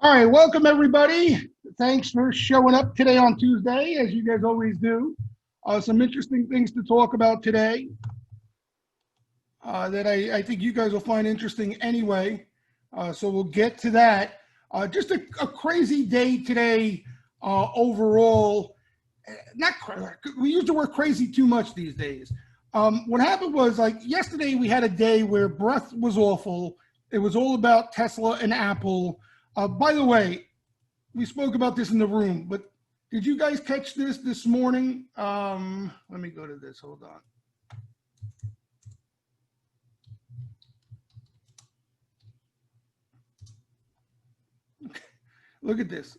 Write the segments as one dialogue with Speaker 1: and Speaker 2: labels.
Speaker 1: All right, welcome everybody. Thanks for showing up today on Tuesday, as you guys always do. Some interesting things to talk about today that I think you guys will find interesting anyway. So we'll get to that. Just a crazy day today overall. Not we use the word crazy too much these days. What happened was, like yesterday, we had a day where breath was awful. It was all about Tesla and Apple. By the way, we spoke about this in the room, but did you guys catch this morning? Let me go to this. Hold on. Okay. Look at this.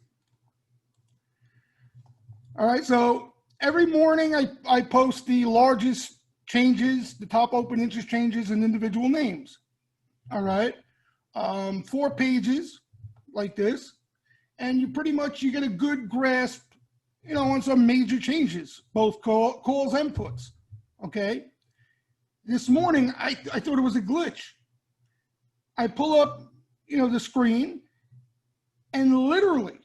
Speaker 1: All right, so every morning I post the largest changes, the top open interest changes in individual names. All right, 4 pages like this, and you get a good grasp, on some major changes, both calls and puts. Okay, this morning I thought it was a glitch. I pull up, the screen, and literally,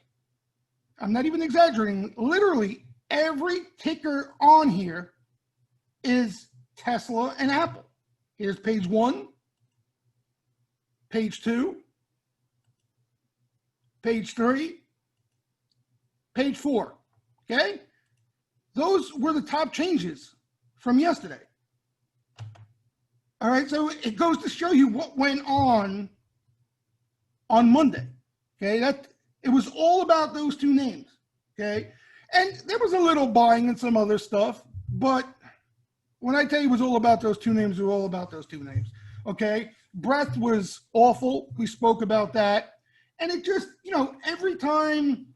Speaker 1: I'm not even exaggerating, literally every ticker on here is Tesla and Apple. Here's page 1, page 2, page 3, page 4, okay? Those were the top changes from yesterday. All right, so it goes to show you what went on Monday, okay? It was all about those 2 names, okay? And there was a little buying and some other stuff, but when I tell you it was all about those 2 names, it was all about those 2 names, okay? Breath was awful. We spoke about that. And it just, every time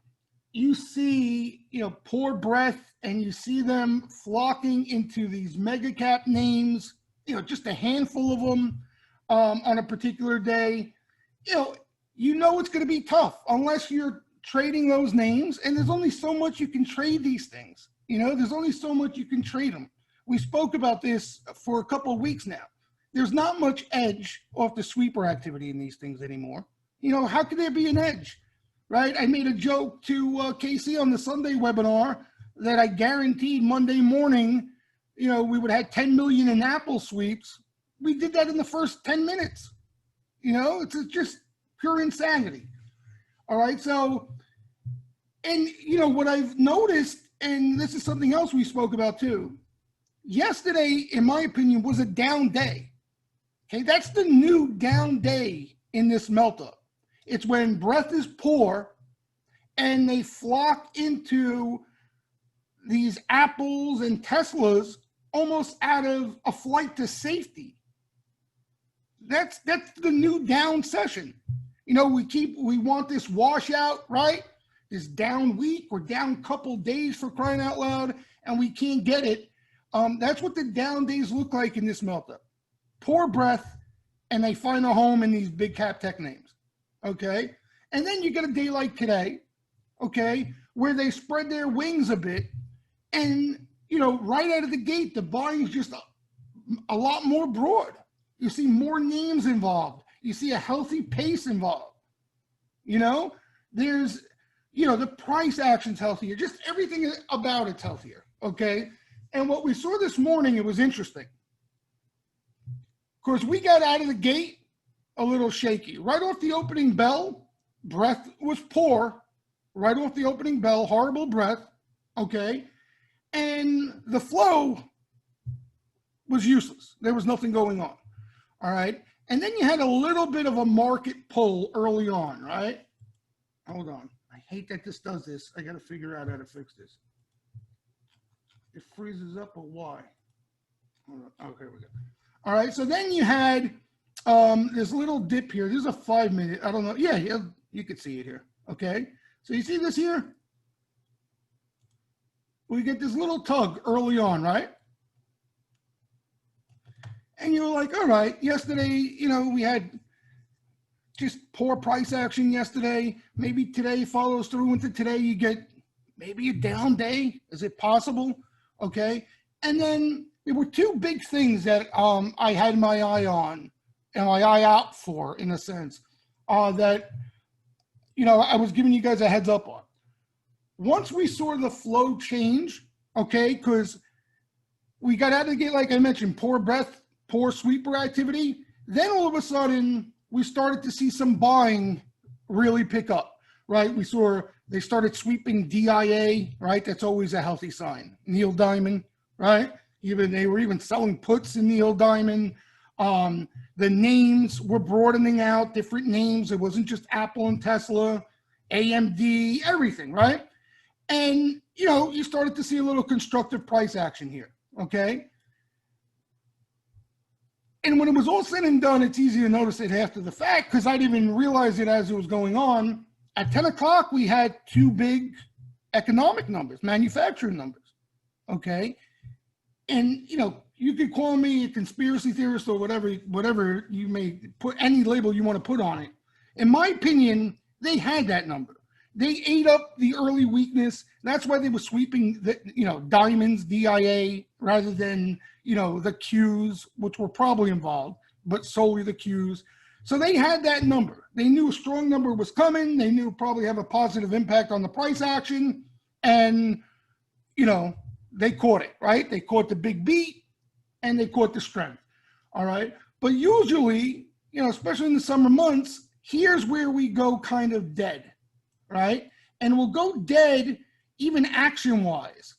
Speaker 1: you see, poor breath and you see them flocking into these mega cap names, just a handful of them on a particular day, it's going to be tough unless you're trading those names. And there's only so much you can trade these things. There's only so much you can trade them. We spoke about this for a couple of weeks now. There's not much edge off the sweeper activity in these things anymore. How could there be an edge, right? I made a joke to Casey on the Sunday webinar that I guaranteed Monday morning, we would have 10 million in Apple sweeps. We did that in the first 10 minutes. It's just pure insanity. All right. So, and what I've noticed, and this is something else we spoke about too, yesterday, in my opinion, was a down day. Okay. That's the new down day in this melt-up. It's when breath is poor and they flock into these Apples and Teslas almost out of a flight to safety. That's the new down session. We want this washout, right? This down week or down couple days, for crying out loud, and we can't get it. That's what the down days look like in this melt-up. Poor breath, and they find a home in these big cap tech names. Okay, and then you get a day like today, okay, where they spread their wings a bit, and right out of the gate, the buying's just a lot more broad. You see more names involved. You see a healthy pace involved. There's, the price action's healthier. Just everything about it's healthier. Okay, and what we saw this morning, it was interesting. Of course, we got out of the gate a little shaky. Right off the opening bell, breath was poor. Right off the opening bell, horrible breath, okay? And the flow was useless. There was nothing going on, all right? And then you had a little bit of a market pull early on, right? Hold on. I hate that this does this. I got to figure out how to fix this. It freezes up, or why? Hold on. Okay, we go. All right, so then you had this little dip here. This is a 5-minute. I don't know. Yeah, you could see it here. Okay. So you see this here? We get this little tug early on, right? And you're like, all right, yesterday, we had just poor price action yesterday. Maybe today follows through into today. You get maybe a down day. Is it possible? Okay. And then there were 2 big things that I had my eye on and my eye out for, in a sense, that I was giving you guys a heads up on. Once we saw the flow change, okay, because we got out of the gate, like I mentioned, poor breadth, poor sweeper activity, then all of a sudden we started to see some buying really pick up, right? We saw they started sweeping DIA, right? That's always a healthy sign. Neil Diamond, right? They were even selling puts in Neil Diamond. The names were broadening out, different names. It wasn't just Apple and Tesla, AMD, everything, right? And, you started to see a little constructive price action here, okay? And when it was all said and done, it's easy to notice it after the fact because I didn't even realize it as it was going on. At 10 o'clock, we had two big economic numbers, manufacturing numbers, okay? And, you could call me a conspiracy theorist or whatever you may put, any label you want to put on it. In my opinion, they had that number. They ate up the early weakness. That's why they were sweeping the, diamonds, DIA, rather than, the Qs, which were probably involved, but solely the Qs. So they had that number. They knew a strong number was coming. They knew probably have a positive impact on the price action. And, they caught it, right? They caught the big beat and they caught the strength. All right. But usually, especially in the summer months, here's where we go kind of dead, right? And we'll go dead even action-wise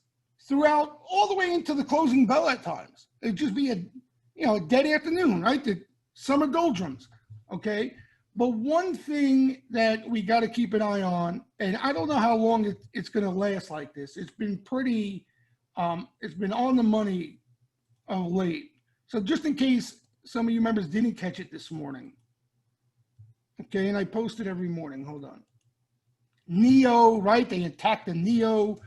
Speaker 1: throughout all the way into the closing bell at times. It'd just be a dead afternoon, right? The summer doldrums, okay? But one thing that we got to keep an eye on, and I don't know how long it's going to last like this. It's been pretty, it's been on the money of late. So just in case some of you members didn't catch it this morning, okay, and I post it every morning. Hold on. NEO, right? They attacked the NEO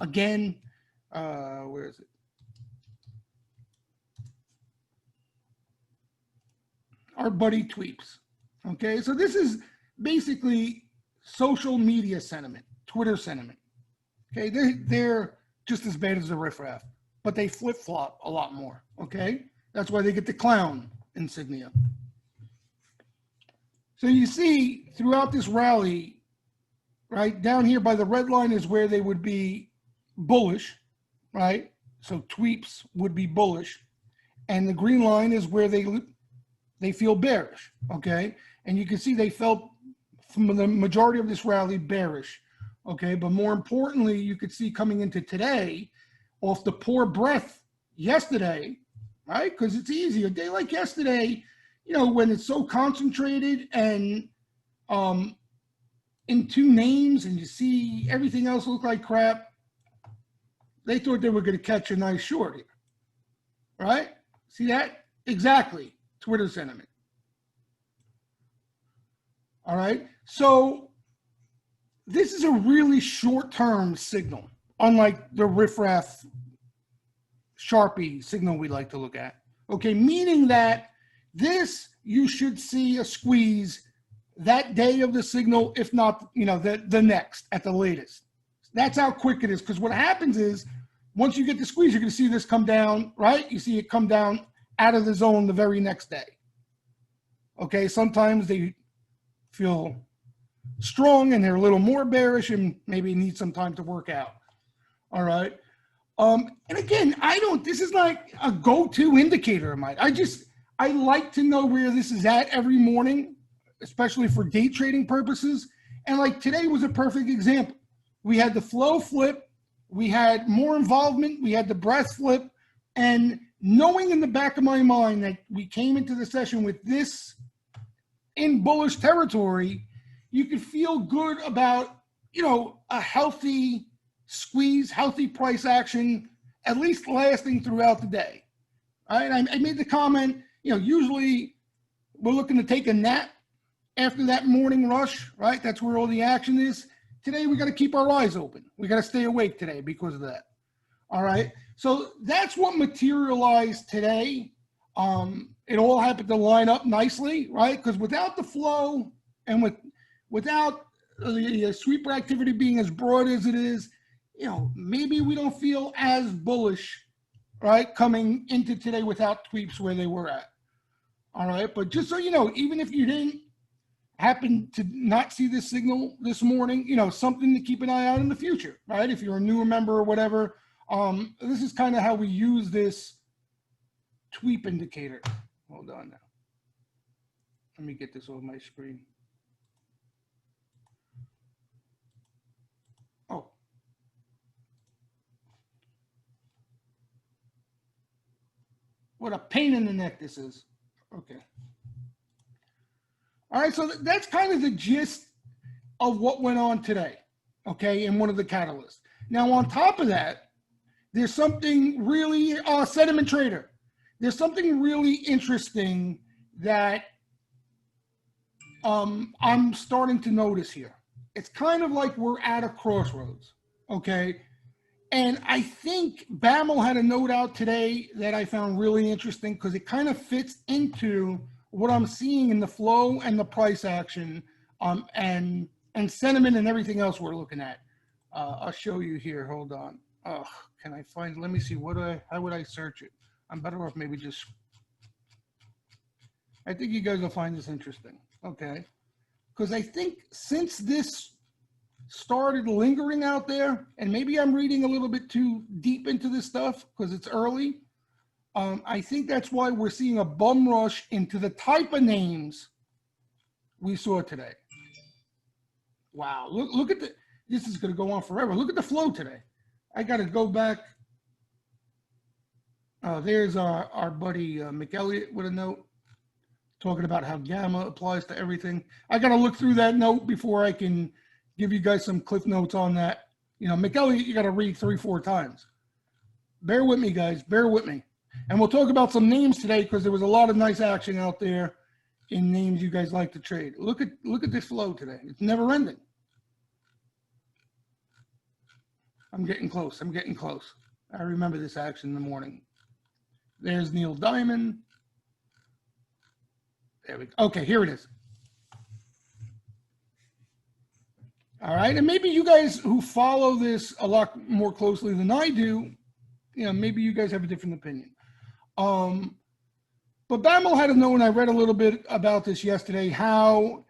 Speaker 1: again. Where is it? Our buddy Tweeps. Okay, so this is basically social media sentiment, Twitter sentiment. Okay, they're just as bad as the riffraff, but they flip-flop a lot more. Okay, that's why they get the clown insignia. So you see throughout this rally, right, down here by the red line is where they would be bullish, right? So Tweeps would be bullish. And the green line is where they feel bearish, okay? And you can see they felt from the majority of this rally bearish, okay? But more importantly, you could see coming into today, off the poor breath yesterday, right? Because it's easy. A day like yesterday, when it's so concentrated and in two names and you see everything else look like crap, they thought they were going to catch a nice short here, right? See that? Exactly. Twitter sentiment. All right. So this is a really short-term signal, unlike the riffraff Sharpie signal we like to look at. Okay, meaning that this, you should see a squeeze that day of the signal, if not, the next at the latest. That's how quick it is. Because what happens is, once you get the squeeze, you're going to see this come down, right? You see it come down out of the zone the very next day. Okay, sometimes they feel strong and they're a little more bearish and maybe need some time to work out. All right. And again, this is like a go-to indicator of mine. I like to know where this is at every morning, especially for day trading purposes. And like today was a perfect example. We had the flow flip, we had more involvement, we had the breath flip, and knowing in the back of my mind that we came into the session with this in bullish territory, you could feel good about, a healthy squeeze, healthy price action, at least lasting throughout the day. All right, I made the comment, usually we're looking to take a nap after that morning rush, right? That's where all the action is. Today, we got to keep our eyes open. We got to stay awake today because of that. All right. So that's what materialized today. It all happened to line up nicely, right? Because without the flow and without the sweeper activity being as broad as it is, maybe we don't feel as bullish, right, coming into today without Tweeps where they were at. All right. But just so you know, even if you didn't happen to not see this signal this morning, you know, something to keep an eye out in the future, right? If you're a newer member or whatever, this is kind of how we use this tweep indicator. Hold on now. Let me get this on my screen. Oh. What a pain in the neck this is. Okay. All right, so that's kind of the gist of what went on today, okay, in one of the catalysts. Now, on top of that, there's something really, sentiment trader, there's something really interesting that I'm starting to notice here. It's kind of like we're at a crossroads, okay? And I think BAML had a note out today that I found really interesting because it kind of fits into what I'm seeing in the flow and the price action, and sentiment and everything else we're looking at. I'll show you here. Hold on. Oh, can I find? Let me see. How would I search it? I'm better off maybe just. I think you guys will find this interesting. Okay, because I think since this started lingering out there, and maybe I'm reading a little bit too deep into this stuff because it's early. I think that's why we're seeing a bum rush into the type of names we saw today. Wow, look at this is going to go on forever. Look at the flow today. I got to go back. There's our buddy McElliott with a note talking about how gamma applies to everything. I got to look through that note before I can give you guys some cliff notes on that. You know, McElliott, you got to read 3-4 times. Bear with me, guys. Bear with me. And we'll talk about some names today because there was a lot of nice action out there in names you guys like to trade. Look at this flow today. It's never ending. I'm getting close. I'm getting close. I remember this action in the morning. There's Neil Diamond. There we go. Okay, here it is. All right, and maybe you guys who follow this a lot more closely than I do, you know, maybe you guys have a different opinion. But BAML had a note, and I read a little bit about this yesterday, how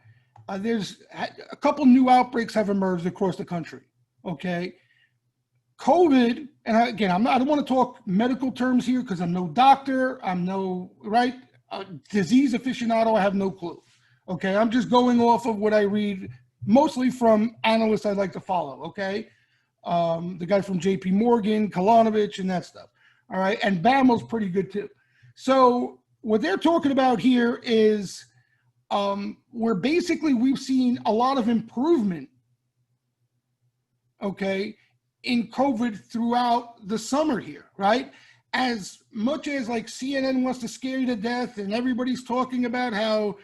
Speaker 1: there's a couple new outbreaks have emerged across the country, okay? COVID, and again, I don't want to talk medical terms here because I'm no doctor, I'm no, right, disease aficionado, I have no clue, okay? I'm just going off of what I read, mostly from analysts I like to follow, okay? The guy from JP Morgan, Kalanovich, and that stuff. All right, and BAML's pretty good too. So what they're talking about here is where basically we've seen a lot of improvement, okay, in COVID throughout the summer here, right? As much as like CNN wants to scare you to death and everybody's talking about how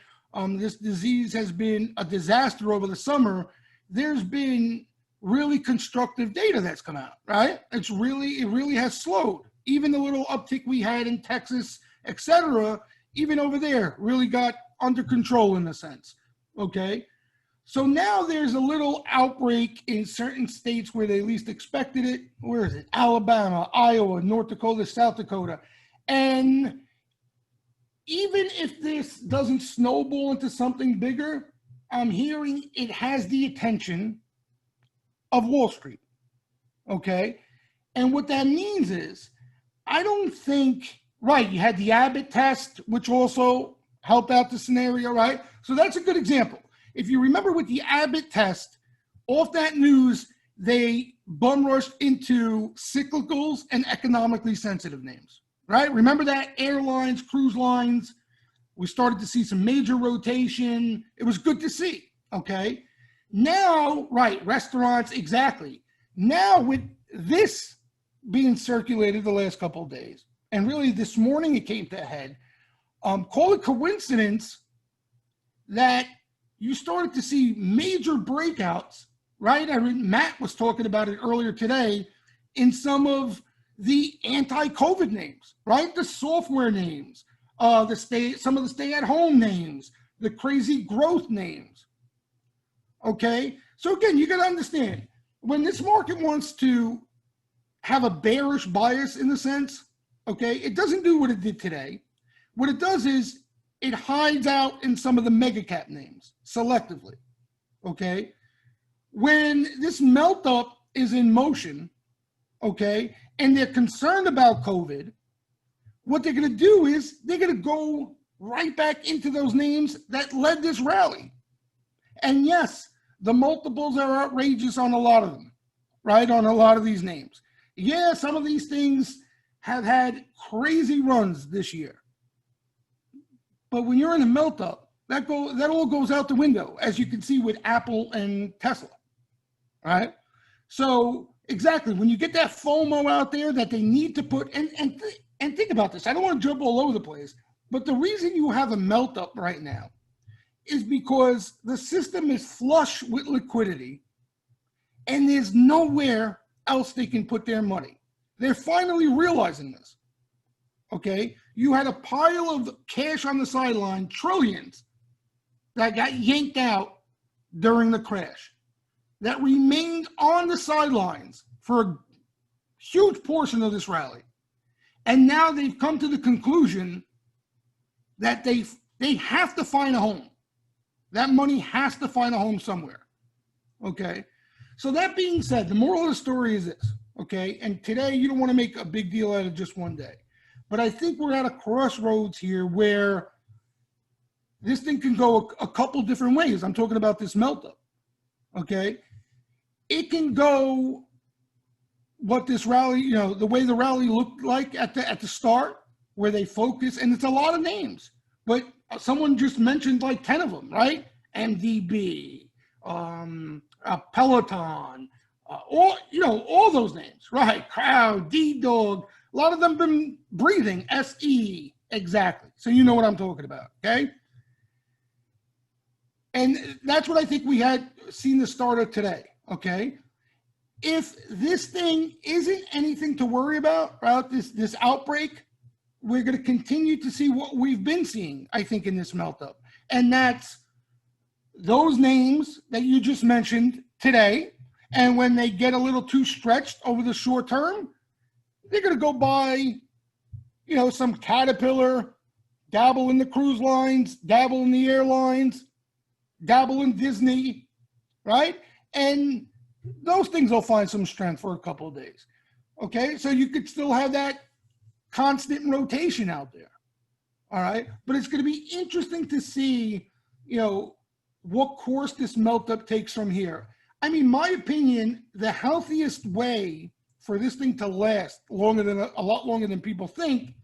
Speaker 1: this disease has been a disaster over the summer, there's been really constructive data that's come out, right? It really has slowed. Even the little uptick we had in Texas, et cetera, even over there really got under control in a sense, okay? So now there's a little outbreak in certain states where they least expected it. Where is it? Alabama, Iowa, North Dakota, South Dakota. And even if this doesn't snowball into something bigger, I'm hearing it has the attention of Wall Street, okay? And what that means is, I don't think, right, you had the Abbott test, which also helped out the scenario, right? So that's a good example. If you remember with the Abbott test, off that news, they bum rushed into cyclicals and economically sensitive names, right? Remember that? Airlines, cruise lines, we started to see some major rotation. It was good to see, okay? Now, right, restaurants, exactly. Now with this being circulated the last couple of days, and really this morning it came to a head, call it coincidence that you started to see major breakouts, right? I mean, Matt was talking about it earlier today in some of the anti-COVID names, right? The software names, some of the stay-at-home names, the crazy growth names. Okay, so again, you got to understand when this market wants to have a bearish bias in the sense, okay, it doesn't do what it did today. What it does is it hides out in some of the mega cap names selectively, okay? When this melt up is in motion, okay, and they're concerned about COVID, what they're going to do is they're going to go right back into those names that led this rally. And yes, the multiples are outrageous on a lot of them, right? On a lot of these names. Yeah, some of these things have had crazy runs this year. But when you're in a melt up, that all goes out the window, as you can see with Apple and Tesla, right? So exactly, when you get that FOMO out there that they need to put, and think about this, I don't want to jump all over the place, but the reason you have a melt up right now is because the system is flush with liquidity and there's nowhere else they can put their money. They're finally realizing this, okay? You had a pile of cash on the sideline, trillions, that got yanked out during the crash, that remained on the sidelines for a huge portion of this rally. And now they've come to the conclusion that they have to find a home. That money has to find a home somewhere, okay? So that being said, the moral of the story is this, okay? And today, you don't want to make a big deal out of just one day. But I think we're at a crossroads here where this thing can go a couple different ways. I'm talking about this melt up, okay? It can go what this rally, you know, the way the rally looked like at the start, where they focus, and it's a lot of names, but someone just mentioned like 10 of them, right? MDB, Peloton, all those names, right? Crowd, D-Dog, a lot of them been breathing, SE, exactly. So you know what I'm talking about, okay? And that's what I think we had seen the start of today, okay? If this thing isn't anything to worry about, right, this outbreak, we're going to continue to see what we've been seeing, I think, in this melt up. And that's those names that you just mentioned today. And when they get a little too stretched over the short term, they're going to go buy, some Caterpillar, dabble in the cruise lines, dabble in the airlines, dabble in Disney, right? And those things will find some strength for a couple of days. Okay, so you could still have that constant rotation out there. All right, but it's going to be interesting to see, what course this melt up takes from here. I mean, my opinion, the healthiest way for this thing to last a lot longer than people think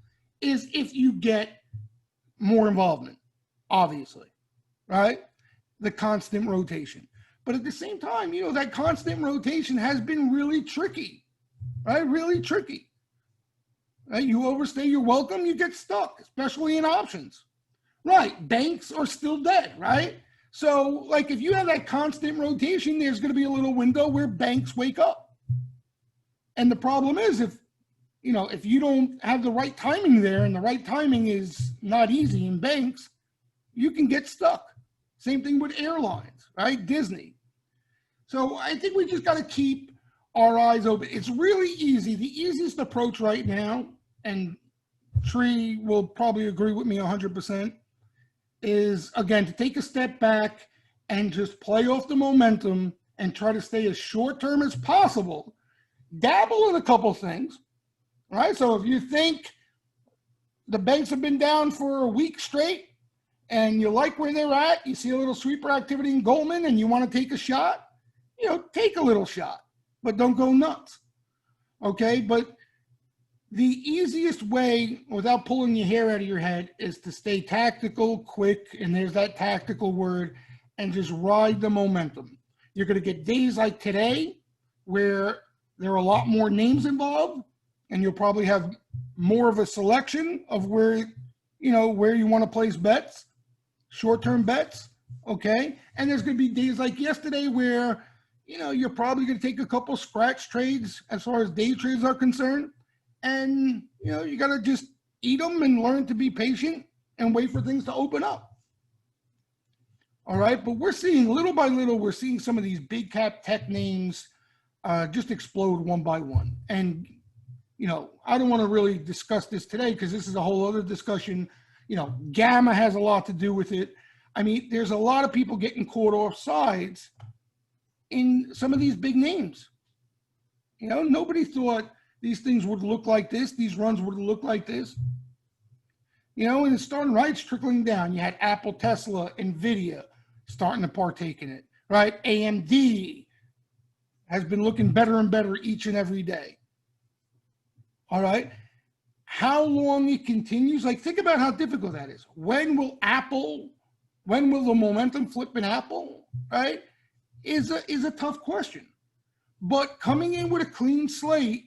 Speaker 1: is if you get more involvement, obviously, right? The constant rotation. But at the same time, that constant rotation has been really tricky, right? Really tricky. Right? You overstay your welcome, you get stuck, especially in options. Right, banks are still dead, right? So, if you have that constant rotation, there's going to be a little window where banks wake up. And the problem is if you don't have the right timing there, and the right timing is not easy in banks, you can get stuck. Same thing with airlines, right? Disney. So I think we just got to keep our eyes open. It's really easy. The easiest approach right now, and Tree will probably agree with me 100%, is, again, to take a step back and just play off the momentum and try to stay as short-term as possible. Dabble in a couple things, right? So if you think the banks have been down for a week straight and you like where they're at, you see a little sweeper activity in Goldman and you want to take a shot, take a little shot, but don't go nuts, okay? But the easiest way, without pulling your hair out of your head, is to stay tactical, quick, and there's that tactical word, and just ride the momentum. You're going to get days like today where there are a lot more names involved, and you'll probably have more of a selection of where you want to place bets, short-term bets, okay? And there's going to be days like yesterday where, you're probably going to take a couple scratch trades as far as day trades are concerned. And, you got to just eat them and learn to be patient and wait for things to open up. All right. But we're seeing little by little, we're seeing some of these big cap tech names just explode one by one. And, I don't want to really discuss this today because this is a whole other discussion. Gamma has a lot to do with it. I mean, there's a lot of people getting caught off sides in some of these big names. Nobody thought these things would look like this. These runs would look like this. And it's starting right, it's trickling down. You had Apple, Tesla, NVIDIA starting to partake in it, right? AMD has been looking better and better each and every day. All right. How long it continues, think about how difficult that is. When will the momentum flip in Apple, right, is a tough question. But coming in with a clean slate,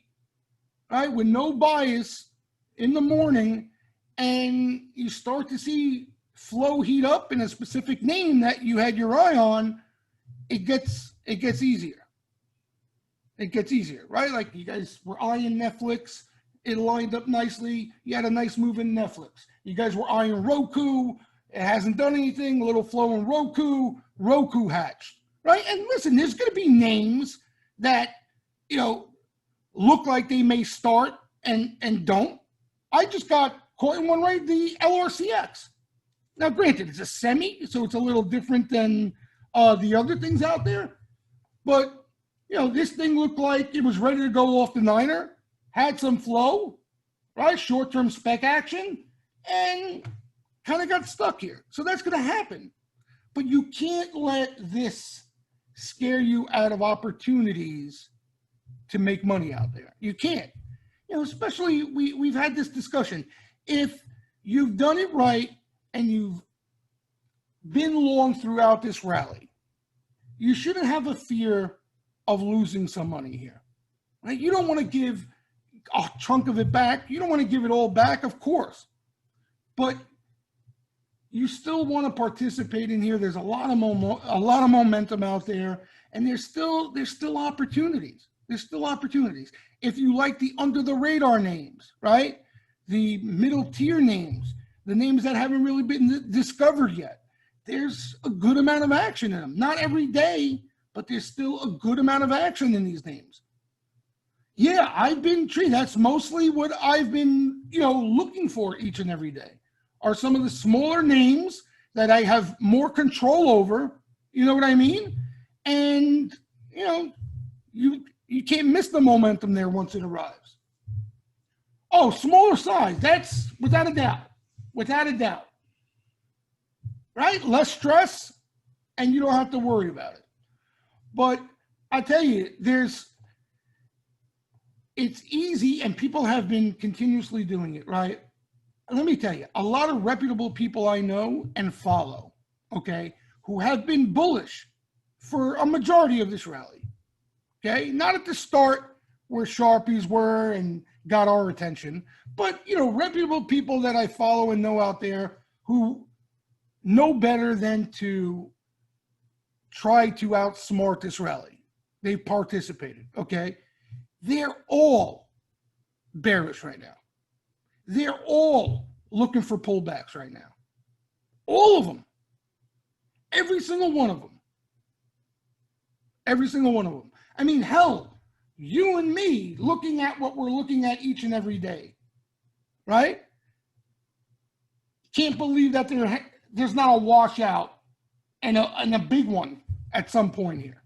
Speaker 1: right, with no bias in the morning, and you start to see flow heat up in a specific name that you had your eye on, it gets easier. It gets easier, right? Like you guys were eyeing Netflix. It lined up nicely. You had a nice move in Netflix. You guys were eyeing Roku. It hasn't done anything. A little flow in Roku. Roku hatched, right? And listen, there's going to be names that, look like they may start and don't. I just got caught in one, right? The LRCX. Now, granted, it's a semi, so it's a little different than the other things out there. But, this thing looked like it was ready to go off the niner. Had some flow, right? Short-term spec action, and kind of got stuck here. So that's going to happen. But you can't let this scare you out of opportunities to make money out there. You can't. Especially we've had this discussion. If you've done it right and you've been long throughout this rally, you shouldn't have a fear of losing some money here. Right? You don't want to give a chunk of it back. You don't want to give it all back, of course. But you still want to participate in here. There's a lot of momentum out there, and there's still opportunities. There's still opportunities. If you like the under the radar names, right? The middle tier names, the names that haven't really been discovered yet, there's a good amount of action in them. Not every day, but there's still a good amount of action in these names. Yeah, I've been treated. That's mostly what I've been, looking for each and every day are some of the smaller names that I have more control over. You know what I mean? And, you can't miss the momentum there once it arrives. Oh, smaller size. That's without a doubt. Without a doubt. Right? Less stress, and you don't have to worry about it. But I tell you, it's easy, and people have been continuously doing it, right? Let me tell you, a lot of reputable people I know and follow, okay, who have been bullish for a majority of this rally, okay? Not at the start where Sharpies were and got our attention, but, reputable people that I follow and know out there who know better than to try to outsmart this rally. They participated, okay? They're all bearish right now. They're all looking for pullbacks right now. All of them. Every single one of them. Every single one of them. I mean, hell, you and me looking at what we're looking at each and every day, right? Can't believe that there's not a washout and a big one at some point here.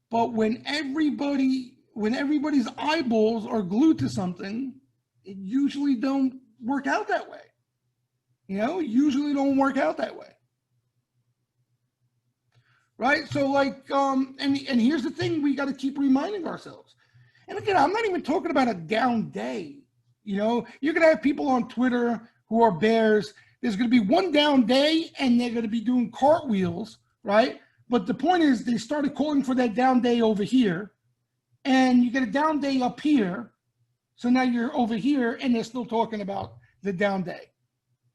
Speaker 1: But when everybody's eyeballs are glued to something, it usually don't work out that way. Usually don't work out that way. Right? So and here's the thing we got to keep reminding ourselves. And again, I'm not even talking about a down day. You're going to have people on Twitter who are bears. There's going to be one down day and they're going to be doing cartwheels, right? But the point is they started calling for that down day over here, and you get a down day up here. So now you're over here and they're still talking about the down day.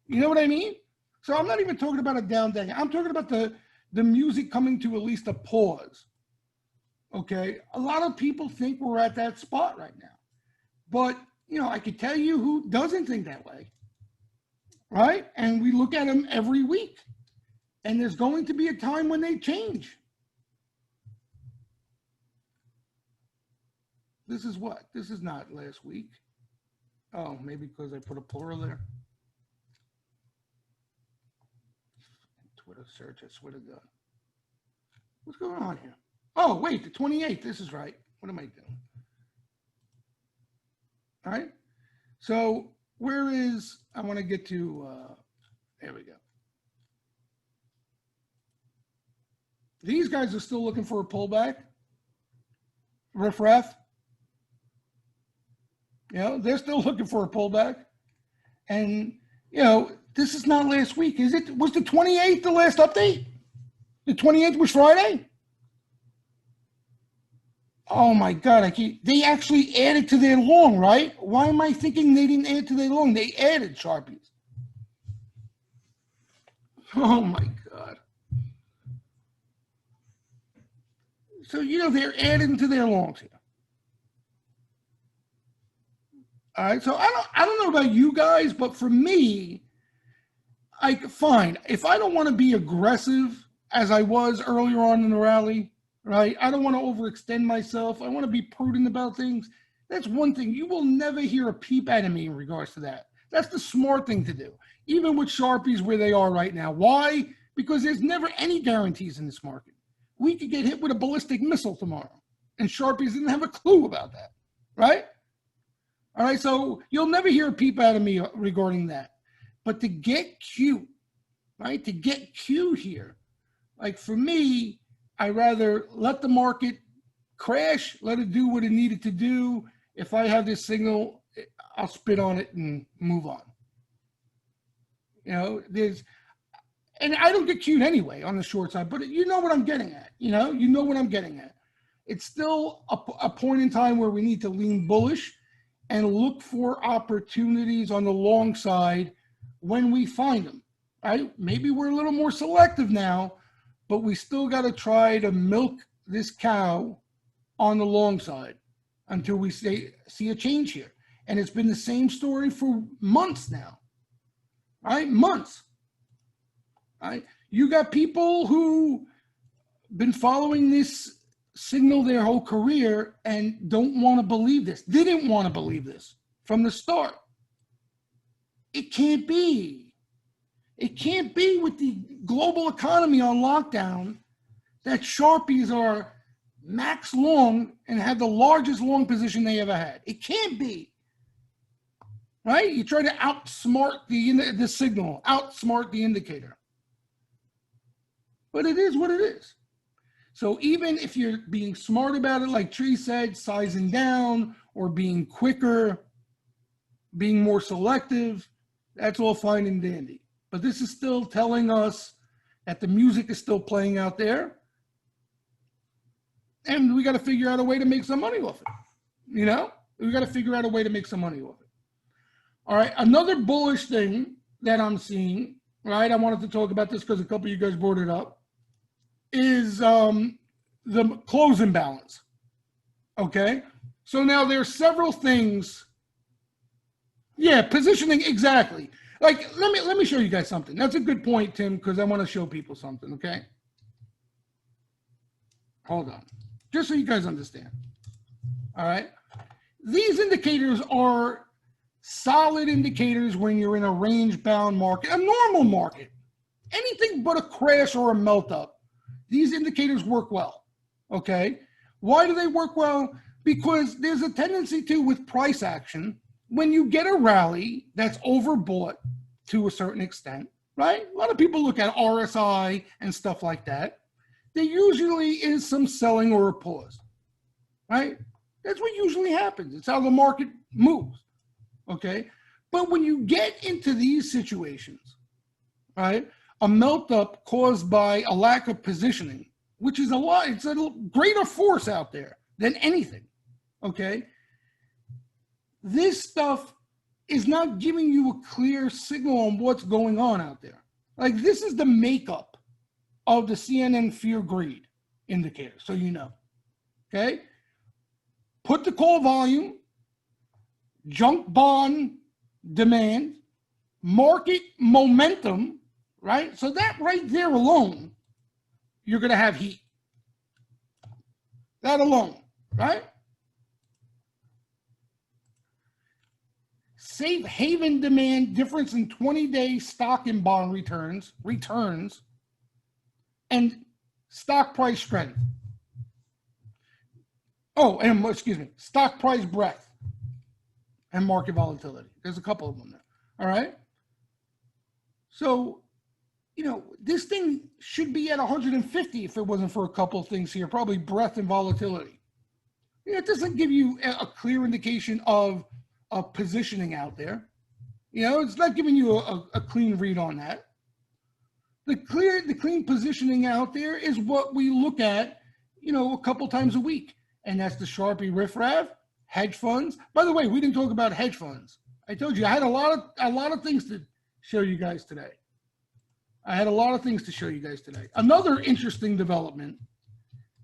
Speaker 1: You know what I mean? So I'm not even talking about a down day. I'm talking about the music coming to at least a pause. Okay? A lot of people think we're at that spot right now. But, I could tell you who doesn't think that way. Right? And we look at them every week. And there's going to be a time when they change. This is what? This is not last week. Oh, maybe because I put a plural there. with a search, I swear to God. What's going on here? Oh, wait, the 28th. This is right. What am I doing? All right. So where is, I want to get to, there we go. These guys are still looking for a pullback. Riffraff. You know, they're still looking for a pullback. And, you know, this is not last week, is it? Was the 28th the last update? The 28th was Friday? Oh my God, they actually added to their long, right? Why am I thinking they didn't add to their long? They added Sharpies. Oh my God. So, you know, they're adding to their longs here. All right, so I don't know about you guys, but for me, fine. If I don't want to be aggressive as I was earlier on in the rally, right? I don't want to overextend myself. I want to be prudent about things. That's one thing. You will never hear a peep out of me in regards to that. That's the smart thing to do, even with Sharpies where they are right now. Why? Because there's never any guarantees in this market. We could get hit with a ballistic missile tomorrow, and Sharpies didn't have a clue about that, right? All right, so you'll never hear a peep out of me regarding that. But to get cute, right, to get cute here, like for me, I rather let the market crash, let it do what it needed to do. If I have this signal, I'll spit on it and move on. You know, and I don't get cute anyway on the short side, but you know what I'm getting at. You know what I'm getting at. It's still a point in time where we need to lean bullish and look for opportunities on the long side when we find them. Right? Maybe we're a little more selective now, but we still got to try to milk this cow on the long side until we see a change here. And it's been the same story for months now, right? Months, right? You got people who been following this signal their whole career and don't want to believe this. Didn't want to believe this from the start. It can't be. It can't be with the global economy on lockdown that Sharpies are max long and have the largest long position they ever had. It can't be. Right? You try to outsmart the signal, outsmart the indicator. But it is what it is. So even if you're being smart about it, like Tree said, sizing down or being quicker, being more selective, that's all fine and dandy. But this is still telling us that the music is still playing out there. And we got to figure out a way to make some money off it. You know, we got to figure out a way to make some money off it. All right. Another bullish thing that I'm seeing, right? I wanted to talk about this because a couple of you guys brought it up, is the close imbalance. Okay. So now there's several things. Yeah. Positioning. Exactly. Like, let me show you guys something. That's a good point, Tim, because I want to show people something, okay? Hold on. Just so you guys understand. All right? These indicators are solid indicators when you're in a range-bound market, a normal market. Anything but a crash or a melt-up. These indicators work well, okay? Why do they work well? Because there's a tendency to, with price action, when you get a rally that's overbought to a certain extent, right? A lot of people look at RSI and stuff like that. There usually is some selling or a pause, right? That's what usually happens. It's how the market moves, okay? But when you get into these situations, right, a melt up caused by a lack of positioning, which is it's a greater force out there than anything, okay? This stuff is not giving you a clear signal on what's going on out there. Like, this is the makeup of the CNN fear greed indicator, so you know. Okay? Put the call volume, junk bond demand, market momentum, right? So that right there alone, you're going to have heat. That alone, right? Safe haven demand difference in 20-day stock and bond returns, and stock price strength. Oh, and excuse me, stock price breadth and market volatility. There's a couple of them there. All right. So, you know, this thing should be at 150 if it wasn't for a couple of things here, probably breadth and volatility. It doesn't give you a clear indication of positioning out there. You know, it's not giving you a clean read on that. The clean positioning out there is what we look at, you know, a couple times a week. And that's the Sharpie riffraff, hedge funds. By the way, we didn't talk about hedge funds. I told you I had a lot of things to show you guys today. Another interesting development,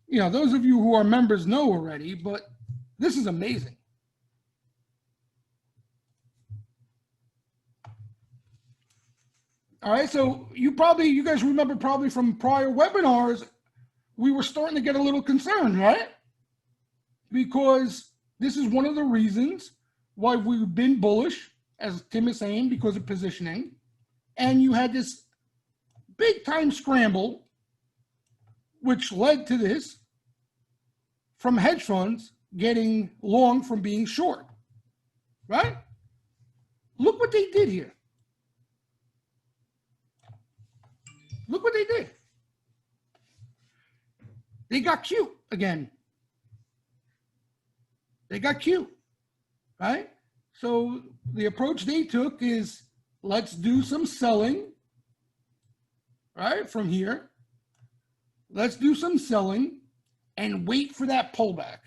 Speaker 1: you know, those of you who are members know already, but this is amazing. All right, so you guys remember probably from prior webinars, we were starting to get a little concerned, right? Because this is one of the reasons why we've been bullish, as Tim is saying, because of positioning. And you had this big time scramble, which led to this from hedge funds getting long from being short, right? Look what they did here. Look what they did. They got cute again. They got cute, right? So the approach they took is let's do some selling, right, from here. Let's do some selling and wait for that pullback.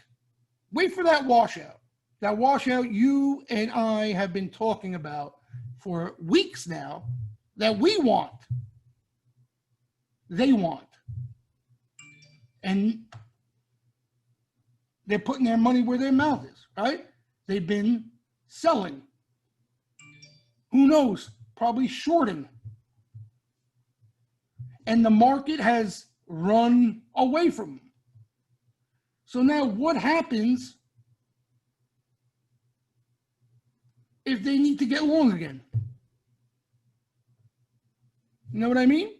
Speaker 1: Wait for that washout. That washout you and I have been talking about for weeks now that we want. They want. And they're putting their money where their mouth is, right? They've been selling. Who knows? Probably shorting. And the market has run away from them. So now what happens if they need to get long again? You know what I mean?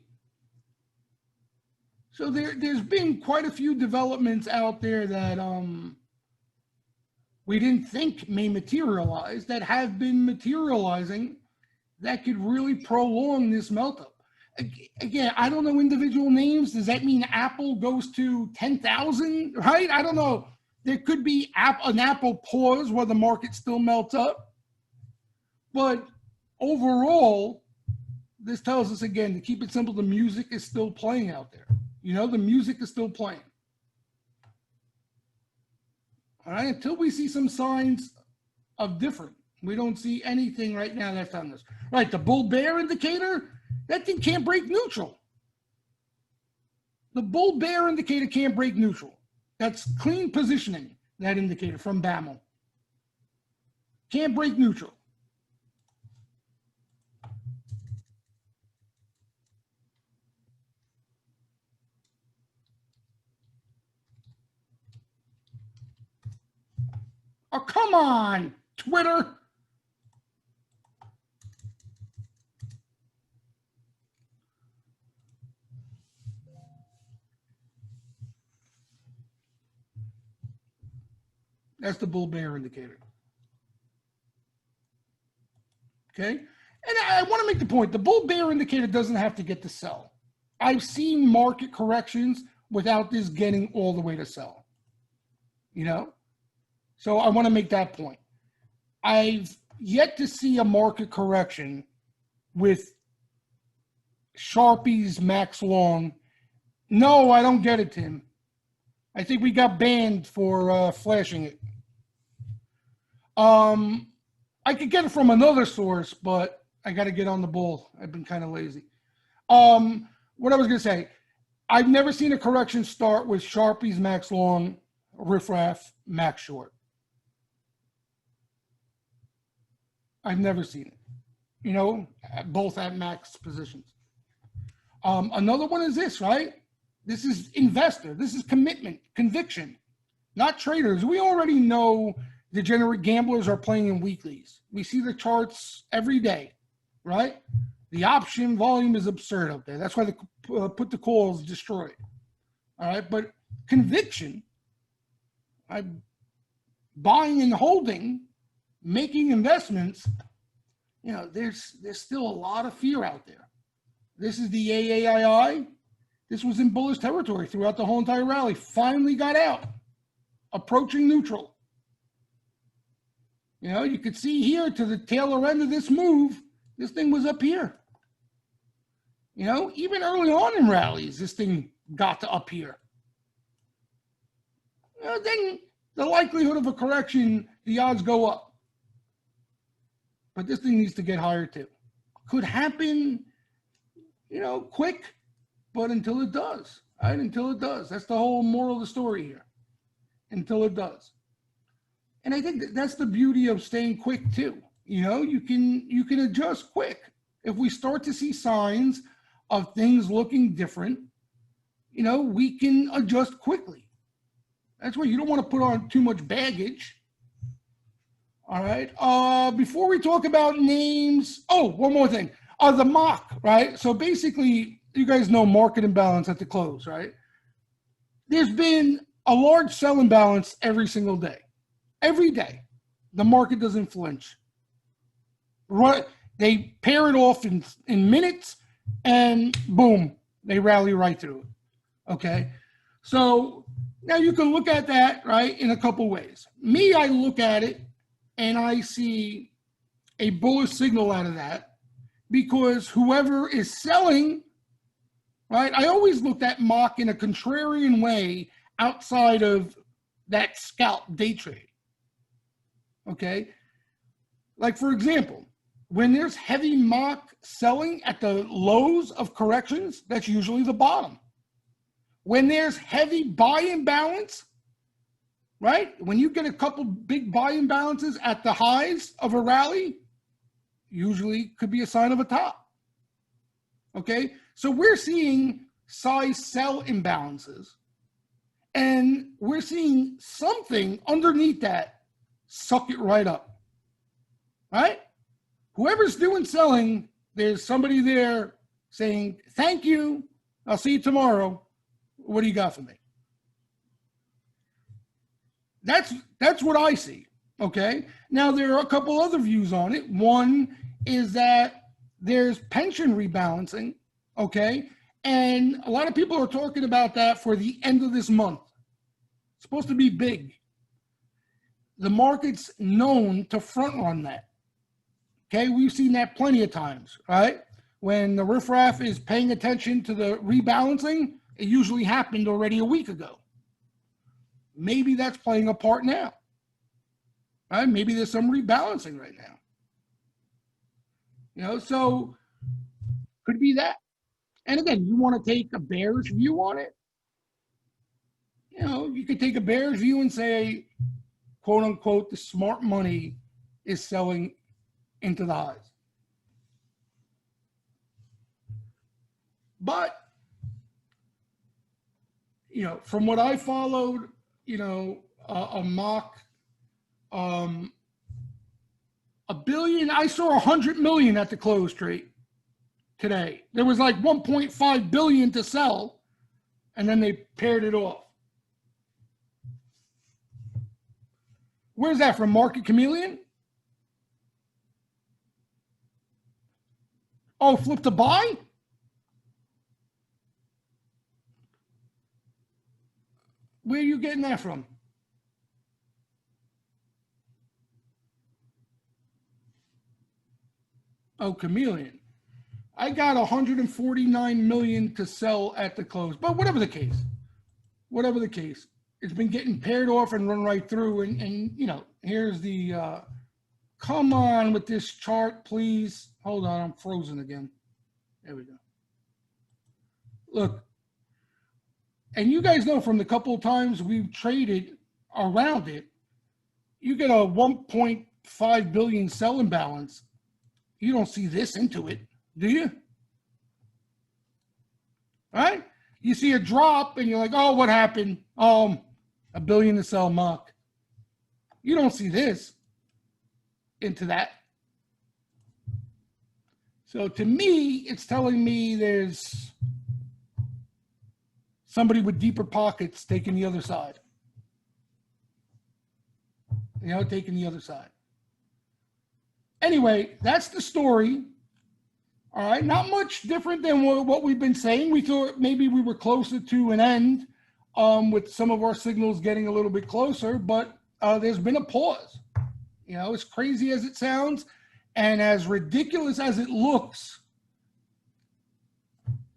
Speaker 1: So there's been quite a few developments out there that we didn't think may materialize, that have been materializing, that could really prolong this melt up. Again, I don't know individual names. Does that mean Apple goes to 10,000, right? I don't know. There could be an Apple pause where the market still melts up. But overall, this tells us again, to keep it simple, the music is still playing out there. You know, the music is still playing. All right, until we see some signs of different. We don't see anything right now that's on this. Right, the bull bear indicator, that thing can't break neutral. The bull bear indicator can't break neutral. That's clean positioning, that indicator from BAML. Can't break neutral. Oh, come on, Twitter. That's the bull bear indicator. Okay. And I want to make the point, the bull bear indicator doesn't have to get to sell. I've seen market corrections without this getting all the way to sell. You know? So I want to make that point. I've yet to see a market correction with Sharpie's max long. No, I don't get it, Tim. I think we got banned for flashing it. I could get it from another source, but I got to get on the bull. I've been kind of lazy. What I was going to say, I've never seen a correction start with Sharpie's max long, riffraff, max short. I've never seen it, you know, both at max positions. Another one is this, right? This is investor. This is commitment, conviction, not traders. We already know degenerate gamblers are playing in weeklies. We see the charts every day, right? The option volume is absurd out there. That's why the put the call is destroyed. All right, but conviction, I'm buying and holding, making investments. You know, there's still a lot of fear out there. This is the AAII. This was in bullish territory throughout the whole entire rally. Finally got out, approaching neutral. You know, you could see here to the tail end of this move, this thing was up here. You know, even early on in rallies, this thing got to up here. You know, then the likelihood of a correction, the odds go up. But this thing needs to get higher too. Could happen, you know, quick, but until it does, right? Until it does. That's the whole moral of the story here. Until it does. And I think that's the beauty of staying quick too. You know, you can adjust quick. If we start to see signs of things looking different, you know, we can adjust quickly. That's why you don't want to put on too much baggage. All right. Before we talk about names, one more thing. The mock, right? So basically, you guys know market imbalance at the close, right? There's been a large sell imbalance every single day. Every day. The market doesn't flinch. Right? They pair it off in minutes, and boom, they rally right through it. Okay? So now you can look at that, right, in a couple ways. Me, I look at it, and I see a bullish signal out of that because whoever is selling, right, I always looked at mock in a contrarian way outside of that scalp day trade. Okay? Like, for example, when there's heavy mock selling at the lows of corrections, that's usually the bottom. When there's heavy buy imbalance, right? When you get a couple big buy imbalances at the highs of a rally, usually could be a sign of a top. Okay? So we're seeing size sell imbalances, and we're seeing something underneath that suck it right up. Right? Whoever's doing selling, there's somebody there saying, thank you, I'll see you tomorrow. What do you got for me? That's what I see, okay? Now, there are a couple other views on it. One is that there's pension rebalancing, okay? And a lot of people are talking about that for the end of this month. It's supposed to be big. The market's known to front run that, okay? We've seen that plenty of times, right? When the riffraff is paying attention to the rebalancing, it usually happened already a week ago. Maybe that's playing a part now. Right? Maybe there's some rebalancing right now. You know, so could be that. And again, you want to take a bearish view on it. You know, you could take a bearish view and say, quote unquote, the smart money is selling into the highs. But, you know, from what I followed, you know, a mock, $1 billion. I saw 100 million at the close trade today. There was like 1.5 billion to sell, and then they paired it off. Where's that from? Market Chameleon? Oh, flip to buy? Where are you getting that from? Oh, Chameleon. I got 149 million to sell at the close. But whatever the case, it's been getting paired off and run right through. And you know, here's the, come on with this chart, please. Hold on, I'm frozen again. There we go. Look. And you guys know from the couple of times we've traded around it, you get a 1.5 billion sell imbalance. You don't see this into it, do you? All right? You see a drop and you're like, oh, what happened? $1 billion to sell mock. You don't see this into that. So to me, it's telling me there's somebody with deeper pockets taking the other side. You know, taking the other side. Anyway, that's the story. All right, not much different than what we've been saying. We thought maybe we were closer to an end with some of our signals getting a little bit closer, but there's been a pause. You know, as crazy as it sounds and as ridiculous as it looks,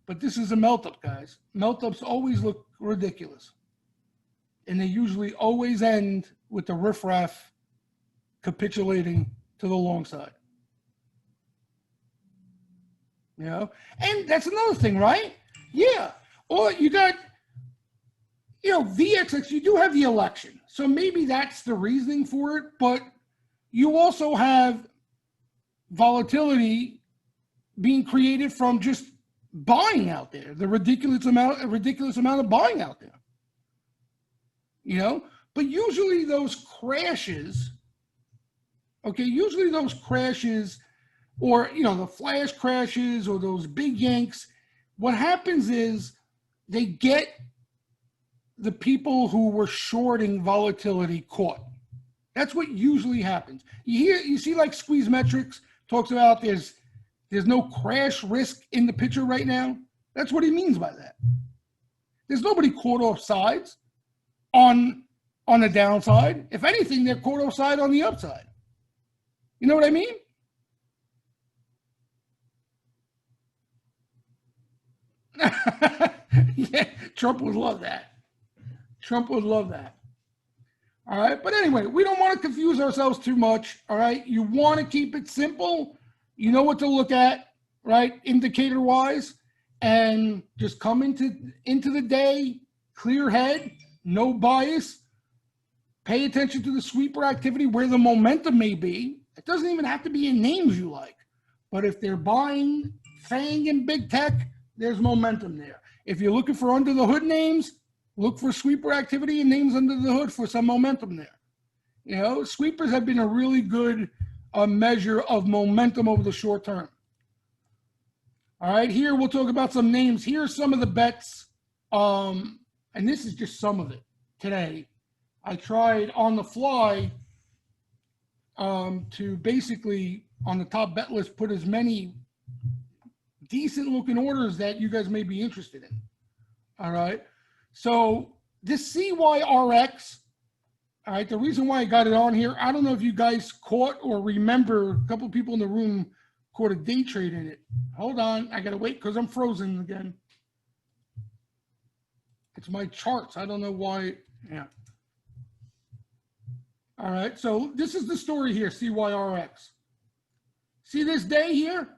Speaker 1: but this is a melt-up, guys. Melt-ups always look ridiculous. And they usually always end with the riffraff capitulating to the long side. You know? And that's another thing, right? Yeah. Or you got, you know, VXX, you do have the election. So maybe that's the reasoning for it, but you also have volatility being created from just buying out there, the ridiculous amount of buying out there. You know, but usually those crashes, okay, or, you know, the flash crashes or those big yanks, what happens is they get the people who were shorting volatility caught. That's what usually happens. You see like Squeeze Metrics talks about there's no crash risk in the picture right now. That's what he means by that. There's nobody caught off sides on the downside. If anything, they're caught offside on the upside. You know what I mean? Yeah, Trump would love that. Trump would love that. All right, but anyway, we don't want to confuse ourselves too much. All right, you want to keep it simple. You know what to look at, right? Indicator wise, and just come into the day, clear head, no bias. Pay attention to the sweeper activity where the momentum may be. It doesn't even have to be in names you like, but if they're buying FANG and big tech, there's momentum there. If you're looking for under the hood names, look for sweeper activity and names under the hood for some momentum there. You know, sweepers have been a really good measure of momentum over the short term. All right, here we'll talk about some names. Here are some of the bets, and this is just some of it today. I tried on the fly to basically, on the top bet list, put as many decent looking orders that you guys may be interested in. All right. So this CYRX, all right, the reason why I got it on here, I don't know if you guys caught or remember, a couple of people in the room caught a day trade in it. Hold on, I got to wait because I'm frozen again. It's my charts. I don't know why. Yeah. All right, so this is the story here, CYRX. See this day here?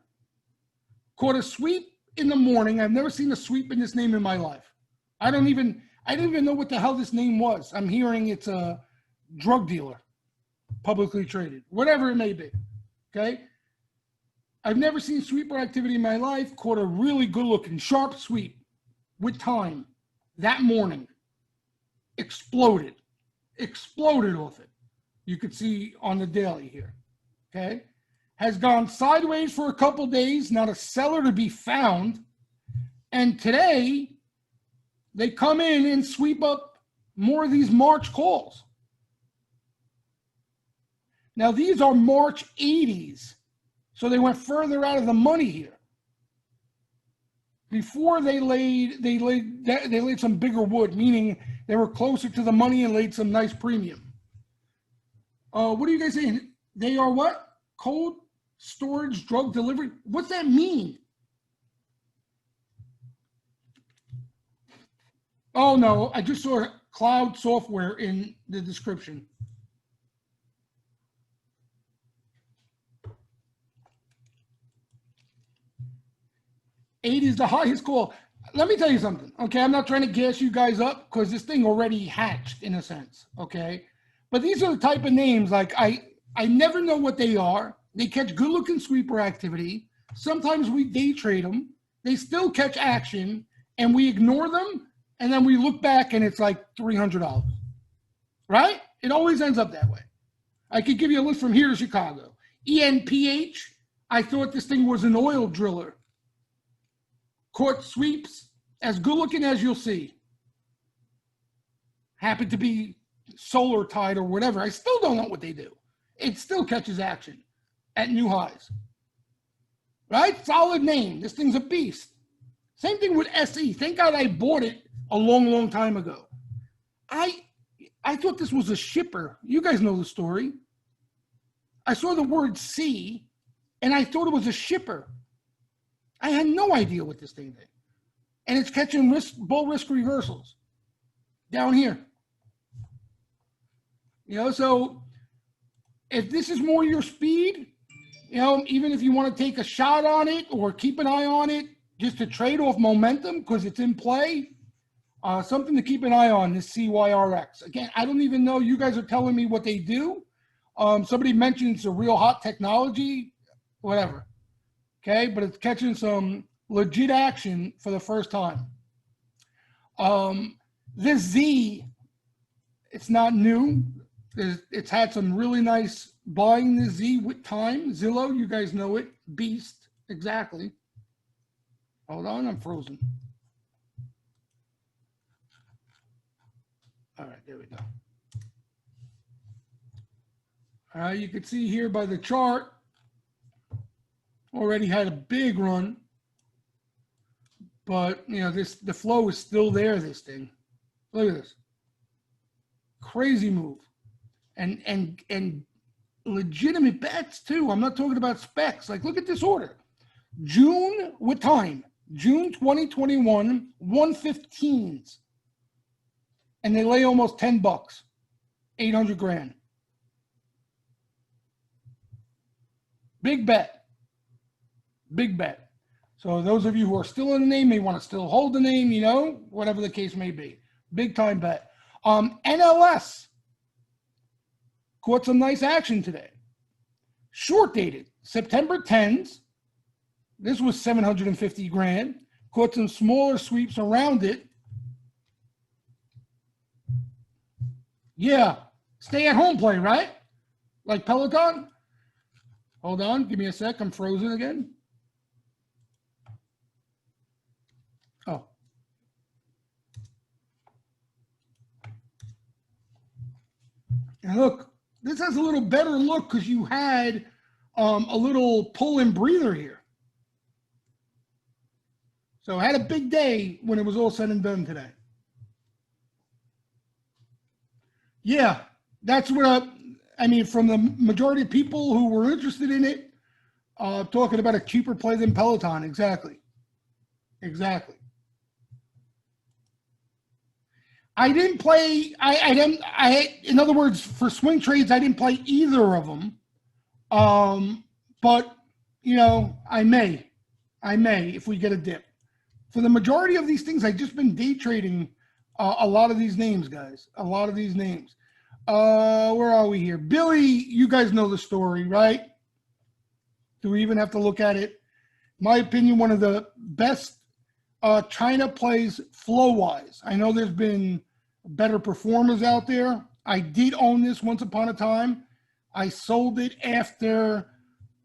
Speaker 1: Caught a sweep in the morning. I've never seen a sweep in this name in my life. I didn't even know what the hell this name was. I'm hearing it's a drug dealer, publicly traded, whatever it may be, okay? I've never seen sweeper activity in my life. Caught a really good looking sharp sweep with time that morning. Exploded off it. You could see on the daily here, okay? Has gone sideways for a couple days, not a seller to be found. And today, they come in and sweep up more of these March calls. Now, these are March 80s. So they went further out of the money here. Before they laid some bigger wood, meaning they were closer to the money and laid some nice premium. What are you guys saying? They are what? Cold storage drug delivery? What's that mean? Oh, no, I just saw cloud software in the description. Eight is the highest call. Let me tell you something, okay? I'm not trying to gas you guys up because this thing already hatched in a sense, okay? But these are the type of names, like I never know what they are. They catch good-looking sweeper activity. Sometimes we day trade them. They still catch action, and we ignore them, and then we look back, and it's like $300, right? It always ends up that way. I could give you a list from here to Chicago. ENPH, I thought this thing was an oil driller. Caught sweeps, as good looking as you'll see. Happened to be solar tide or whatever. I still don't know what they do. It still catches action at new highs. Right? Solid name. This thing's a beast. Same thing with SE. Thank God I bought it a long, long time ago. I thought this was a shipper. You guys know the story. I saw the word C, and I thought it was a shipper. I had no idea what this thing did. And it's catching bull risk reversals down here. You know, so if this is more your speed, you know, even if you want to take a shot on it or keep an eye on it, just to trade off momentum because it's in play, something to keep an eye on, this CYRX. Again, I don't even know. You guys are telling me what they do. Somebody mentioned it's a real hot technology, whatever. Okay, but it's catching some legit action for the first time. This Z, it's not new. It's had some really nice buying this Z with time. Zillow, you guys know it. Beast, exactly. Hold on, I'm frozen. All right, there we go. You can see here by the chart, already had a big run, but you know, the flow is still there, this thing. Look at this. Crazy move. And legitimate bets too. I'm not talking about specs. Like, look at this order. June with time. June 2021, 115s. And they lay almost 10 bucks. 800 grand. Big bet. Big bet. So those of you who are still in the name may want to still hold the name, you know, whatever the case may be. Big time bet. NLS caught some nice action today. Short dated, September 10s. This was 750 grand. Caught some smaller sweeps around it. Yeah, stay at home play, right? Like Peloton? Hold on, give me a sec. I'm frozen again. Oh. And look, this has a little better look because you had a little pull and breather here. So I had a big day when it was all said and done today. Yeah, that's what I mean, from the majority of people who were interested in it, talking about a cheaper play than Peloton. Exactly. Exactly. I didn't play, in other words, for swing trades, I didn't play either of them. But, you know, I may, if we get a dip. For the majority of these things, I've just been day trading a lot of these names, guys. A lot of these names. Where are we here? Billy, you guys know the story, right? Do we even have to look at it? My opinion, one of the best China plays flow-wise. I know there's been better performers out there. I did own this once upon a time. I sold it after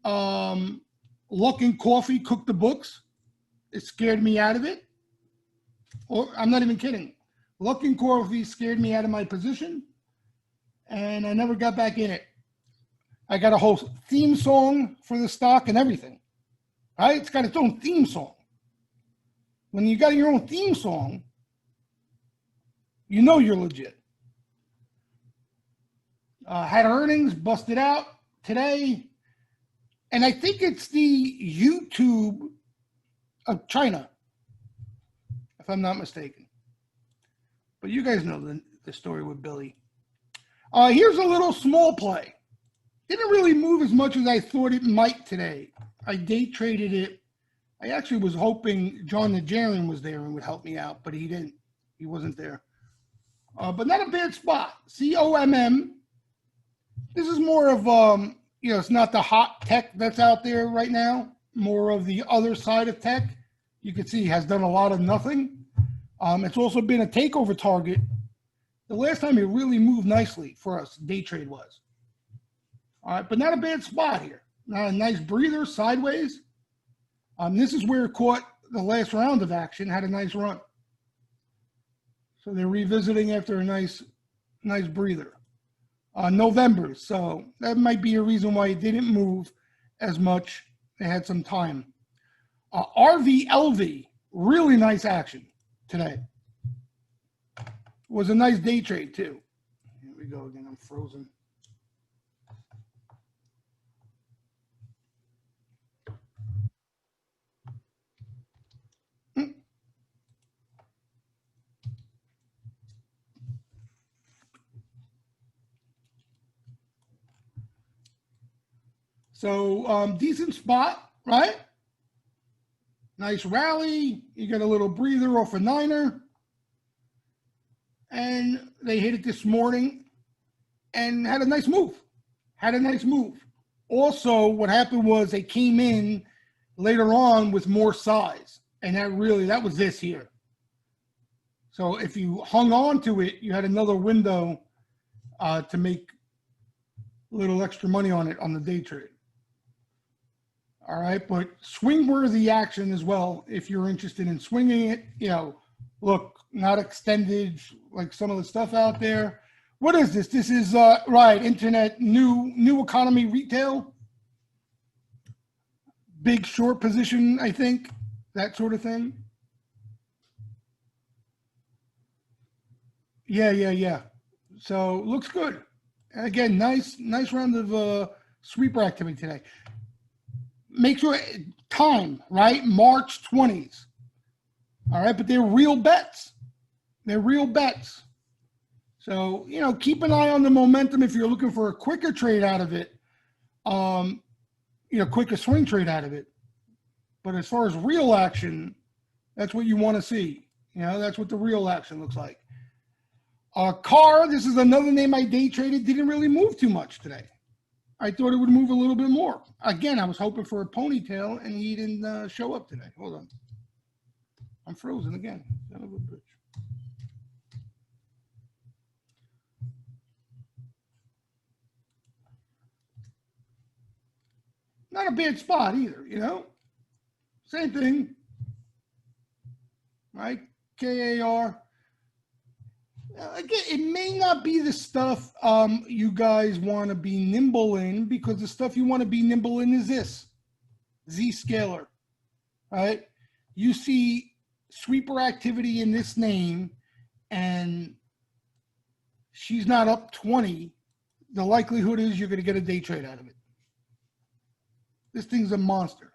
Speaker 1: Luckin Coffee cooked the books. It scared me out of it. Or I'm not even kidding. Luckin Coffee scared me out of my position, and I never got back in it. I got a whole theme song for the stock and everything. Right? It's got its own theme song. When you got your own theme song, you know you're legit. Had earnings, busted out today. And I think it's the YouTube of China, if I'm not mistaken. But you guys know the story with Billy. Here's a little small play. Didn't really move as much as I thought it might today. I day traded it. I actually was hoping John Degenerate was there and would help me out, but he didn't. He wasn't there. But not a bad spot. COMM. This is more of, you know, it's not the hot tech that's out there right now. More of the other side of tech. You can see has done a lot of nothing. It's also been a takeover target. The last time it really moved nicely for us, day trade was. All right, but not a bad spot here. A nice breather sideways. This is where it caught the last round of action, had a nice run. So they're revisiting after a nice breather. November, so that might be a reason why it didn't move as much. They had some time. RVLV, really nice action today. Was a nice day trade too. Here we go again, I'm frozen. So decent spot, right? Nice rally. You get a little breather off a niner. And they hit it this morning and had a nice move. Also, what happened was they came in later on with more size. And that was this here. So if you hung on to it, you had another window to make a little extra money on it on the day trade. All right, but swing-worthy action as well if you're interested in swinging it. Look, not extended like some of the stuff out there. What is this? This is, right, internet, new economy retail. Big short position, I think, that sort of thing. Yeah. So looks good. And again, nice round of sweeper activity today. Make sure time, right? March 20s. All right, but they're real bets. So, keep an eye on the momentum if you're looking for a quicker trade out of it. Quicker swing trade out of it. But as far as real action, that's what you want to see. That's what the real action looks like. Carr, this is another name I day traded, didn't really move too much today. I thought it would move a little bit more. Again, I was hoping for a ponytail, and he didn't show up today. Hold on. I'm frozen again. Son of a bitch. Not a bad spot either, Same thing. Right? KAR. Again, it may not be the stuff you guys want to be nimble in, because the stuff you want to be nimble in is this. Zscaler. Right? You see sweeper activity in this name, and she's not up 20. The likelihood is you're going to get a day trade out of it. This thing's a monster.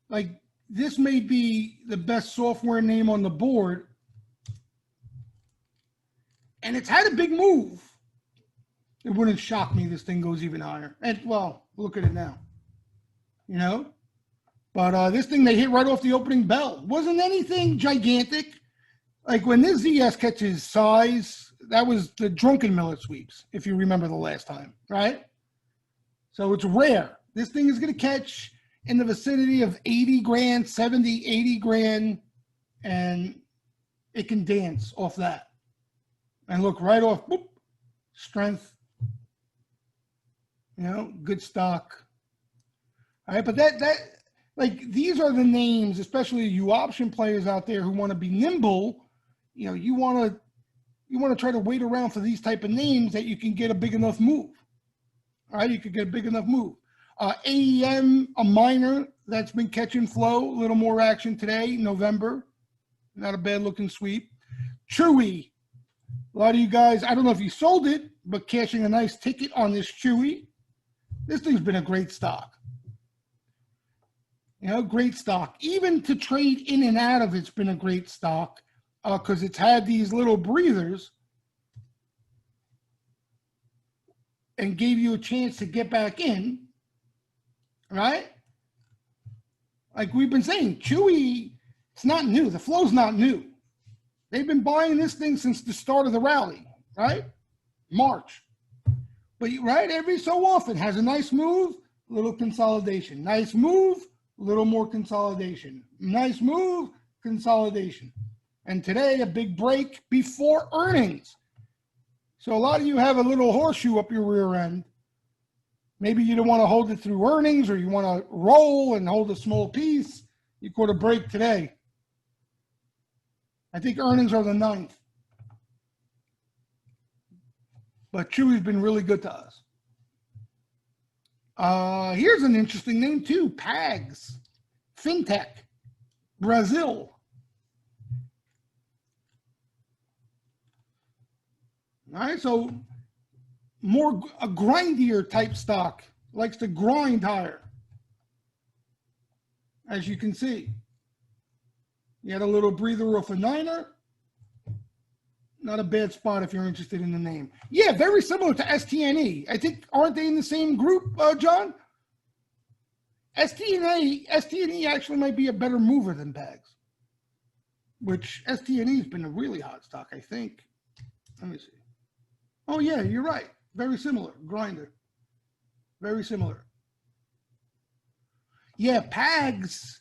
Speaker 1: Like, this may be the best software name on the board, and it's had a big move. It wouldn't shock me this thing goes even higher. And, well, look at it now. But this thing, they hit right off the opening bell. Wasn't anything gigantic. Like, when this ZS catches size, that was the drunken millet sweeps, if you remember the last time, right? So it's rare. This thing is going to catch in the vicinity of 80 grand, 70, 80 grand, and it can dance off that. And look right off, boop, strength, good stock. All right, but that like, these are the names, especially you option players out there who want to be nimble. You want to try to wait around for these type of names that you can get a big enough move. All right, you could get a big enough move. AEM, a minor that's been catching flow, a little more action today, November. Not a bad looking sweep. Chewy, a lot of you guys, I don't know if you sold it, but cashing a nice ticket on this Chewy. This thing's been a great stock. Great stock. Even to trade in and out of it's been a great stock, because it's had these little breathers and gave you a chance to get back in. Right? Like we've been saying, Chewy, it's not new. The flow's not new. They've been buying this thing since the start of the rally, right? March. But, right, every so often has a nice move, little consolidation. Nice move, little more consolidation. Nice move, consolidation. And today, a big break before earnings. So a lot of you have a little horseshoe up your rear end. Maybe you don't want to hold it through earnings, or you want to roll and hold a small piece. You caught a break today. I think earnings are the 9th. But Chewy's been really good to us. Here's an interesting name too, PAGS, FinTech, Brazil. All right, so more a grindier type stock, likes to grind higher, as you can see. You had a little breather off a 9er. Not a bad spot if you're interested in the name. Yeah, very similar to STNE. I think, aren't they in the same group, John? STNE actually might be a better mover than PAGS, which STNE has been a really hot stock, I think. Let me see. Oh, yeah, you're right. Very similar. Grinder. Very similar. Yeah, PAGS.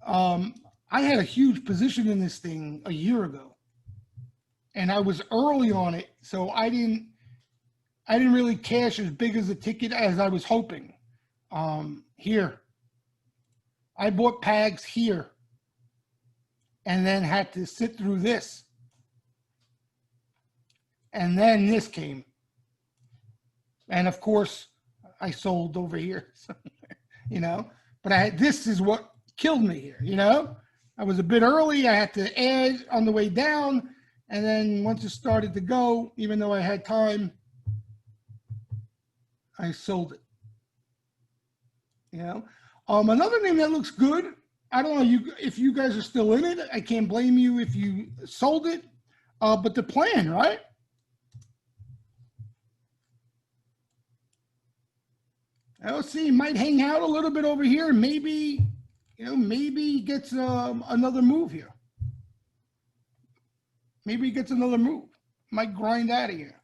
Speaker 1: I had a huge position in this thing a year ago, and I was early on it, so I didn't really cash as big as a ticket as I was hoping. Here, I bought PAGS here, and then had to sit through this, and then this came, and of course, I sold over here, you know. But this is what killed me here, you know. I was a bit early. I had to add on the way down. And then once it started to go, even though I had time, I sold it. You know, another name that looks good. I don't know if you guys are still in it. I can't blame you if you sold it. But the plan, right? LC might hang out a little bit over here. Maybe, you know, maybe gets another move here. Maybe he gets another move. Might grind out of here.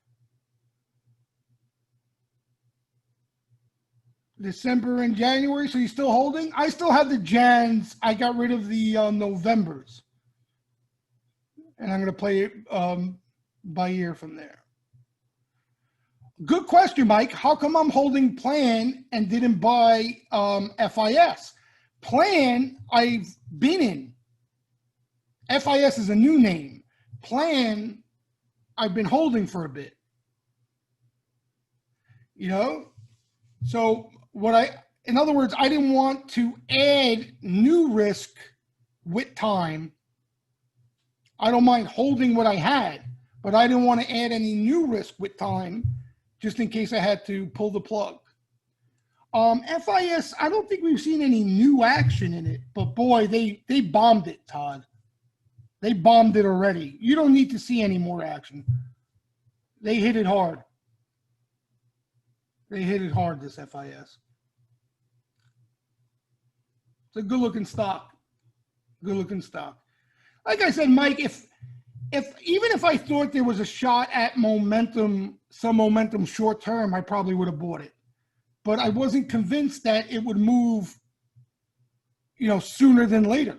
Speaker 1: December and January, so you're still holding? I still have the Jans. I got rid of the Novembers. And I'm going to play it by ear from there. Good question, Mike. How come I'm holding Plan and didn't buy FIS? Plan, I've been in. FIS is a new name. Plan, I've been holding for a bit. You know? So in other words, I didn't want to add new risk with time. I don't mind holding what I had, but I didn't want to add any new risk with time just in case I had to pull the plug. FIS, I don't think we've seen any new action in it, but boy, they bombed it, Todd. They bombed it already. You don't need to see any more action. They hit it hard. They hit it hard, this FIS. It's a good-looking stock. Good-looking stock. Like I said, Mike, even if I thought there was a shot at momentum, some momentum short term, I probably would have bought it. But I wasn't convinced that it would move, you know, sooner than later.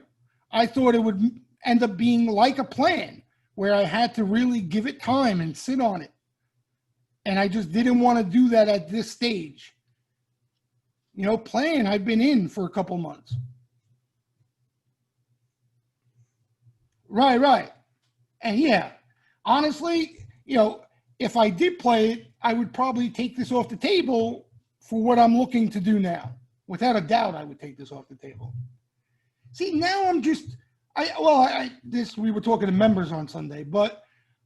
Speaker 1: I thought it would end up being like a Plan where I had to really give it time and sit on it. And I just didn't want to do that at this stage. You know, Plan, I've been in for a couple months. Right. And yeah, honestly, you know, if I did play it, I would probably take this off the table for what I'm looking to do now. Without a doubt, I would take this off the table. See, now I'm just, we were talking to members on Sunday, but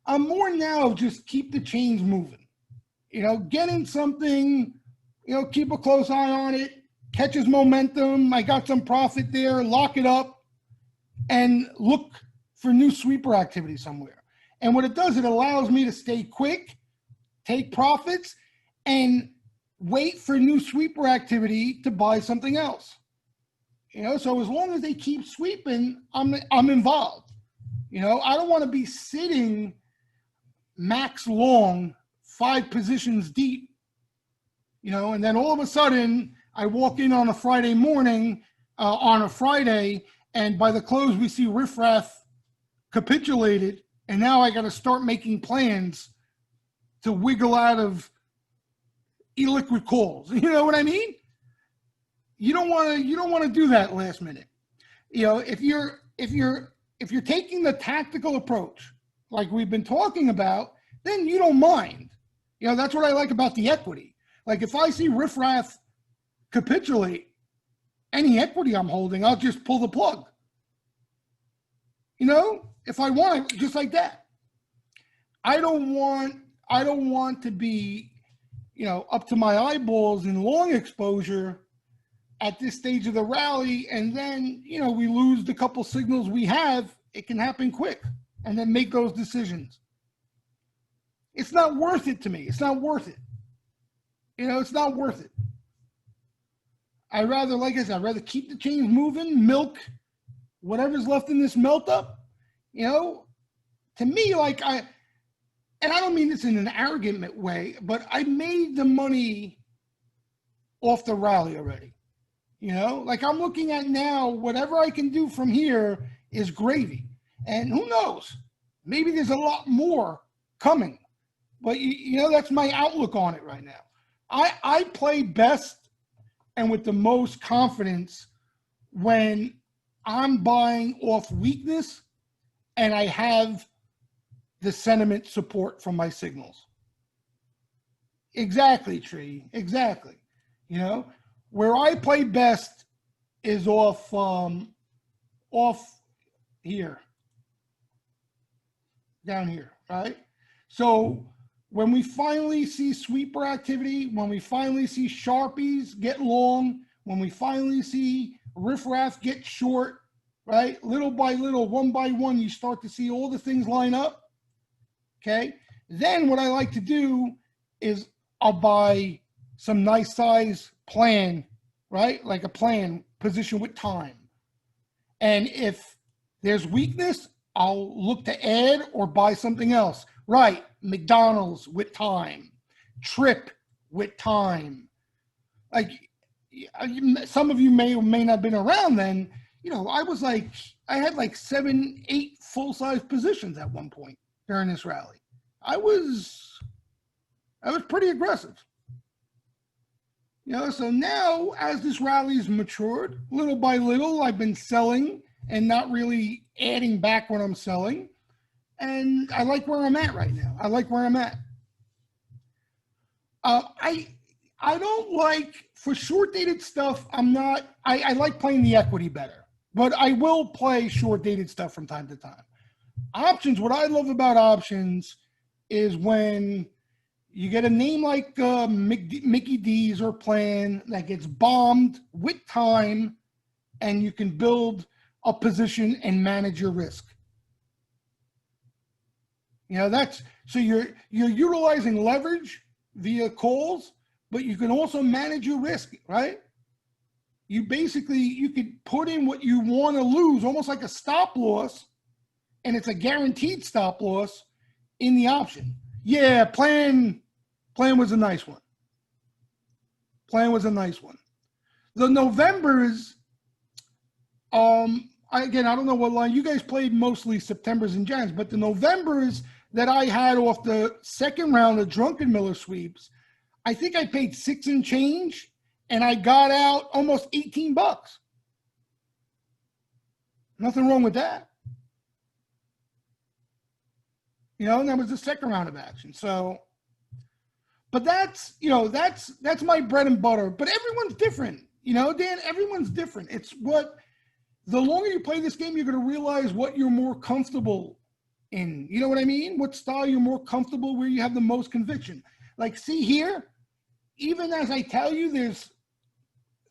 Speaker 1: I'm more now just keep the chains moving. You know, getting something, you know, keep a close eye on it, catches momentum. I got some profit there, lock it up, and look for new sweeper activity somewhere. And what it does, it allows me to stay quick, take profits, and wait for new sweeper activity to buy something else. You know, so as long as they keep sweeping, I'm involved. You know, I don't want to be sitting max long, 5 positions deep, you know, and then all of a sudden I walk in on a Friday morning, and by the close we see riffraff capitulated, and now I got to start making plans to wiggle out of illiquid calls. You know what I mean? You don't want to do that last minute. You know, if you're taking the tactical approach like we've been talking about, then you don't mind. You know, that's what I like about the equity. Like if I see riffraff capitulate any equity I'm holding, I'll just pull the plug. You know, if I want it, just like that. I don't want to be, you know, up to my eyeballs in long exposure at this stage of the rally, and then, you know, we lose the couple signals we have. It can happen quick, and then make those decisions. It's not worth it to me. It's not worth it. You know, it's not worth it. I'd rather, like I said, I'd rather keep the chains moving, milk whatever's left in this melt up. You know, to me, like and I don't mean this in an arrogant way, but I made the money off the rally already. You know, like I'm looking at now, whatever I can do from here is gravy. And who knows, maybe there's a lot more coming. But, you know, that's my outlook on it right now. I play best and with the most confidence when I'm buying off weakness and I have the sentiment support from my signals. Exactly, Tree. Exactly. You know, where I play best is off here, down here, right? So when we finally see sweeper activity, when we finally see Sharpies get long, when we finally see riffraff get short, right? Little by little, one by one, you start to see all the things line up. Okay. Then what I like to do is I'll buy some nice size plan, right? Like a plan position with time. And if there's weakness, I'll look to add or buy something else. Right. McDonald's with time, Trip with time. Like some of you may or may not have been around then. You know, I had like 7, 8 full-size positions at one point during this rally. I was pretty aggressive. You know, so now as this rally's matured, little by little, I've been selling and not really adding back when I'm selling. And I like where I'm at right now. I like where I'm at. I don't like, for short-dated stuff, I like playing the equity better. But I will play short-dated stuff from time to time. Options, what I love about options is when you get a name like Mickey D's or Plan that gets bombed with time, and you can build a position and manage your risk. You know, so you're utilizing leverage via calls, but you can also manage your risk, right? You could put in what you want to lose, almost like a stop loss, and it's a guaranteed stop loss in the option. Yeah, plan was a nice one. Plan was a nice one. The Novembers, I don't know what line you guys played, mostly Septembers and Jans, but the Novembers that I had off the second round of Drunken Miller sweeps, I think I paid 6 and change, and I got out almost $18. Nothing wrong with that. You know, and that was the second round of action. So, but that's my bread and butter. But everyone's different. You know, Dan, everyone's different. It's the longer you play this game, you're going to realize what you're more comfortable in. You know what I mean? What style you're more comfortable, where you have the most conviction. Like, see here, even as I tell you,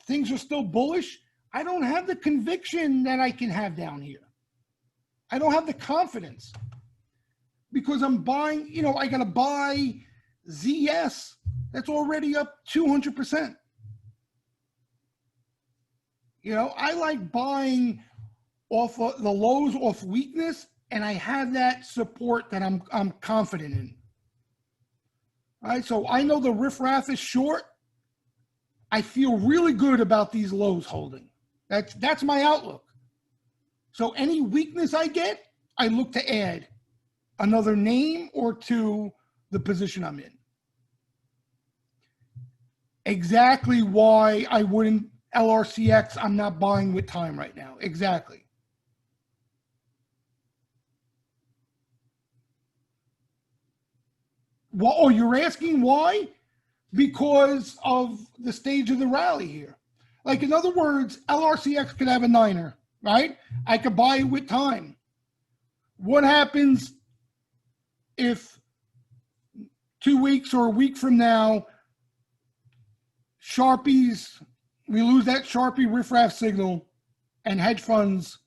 Speaker 1: things are still bullish, I don't have the conviction that I can have down here. I don't have the confidence because I'm buying, you know, I got to buy ZS that's already up 200%. You know, I like buying off of the lows off weakness, and I have that support that I'm confident in. All right, so I know the riffraff is short. I feel really good about these lows holding. That's my outlook. So any weakness I get, I look to add another name or two the position I'm in. Exactly why I wouldn't LRCX, I'm not buying with time right now. Exactly. Well, oh, you're asking why? Because of the stage of the rally here. Like, in other words, LRCX could have a niner, right? I could buy it with time. What happens if 2 weeks or a week from now, Sharpies, we lose that Sharpie riffraff signal and hedge funds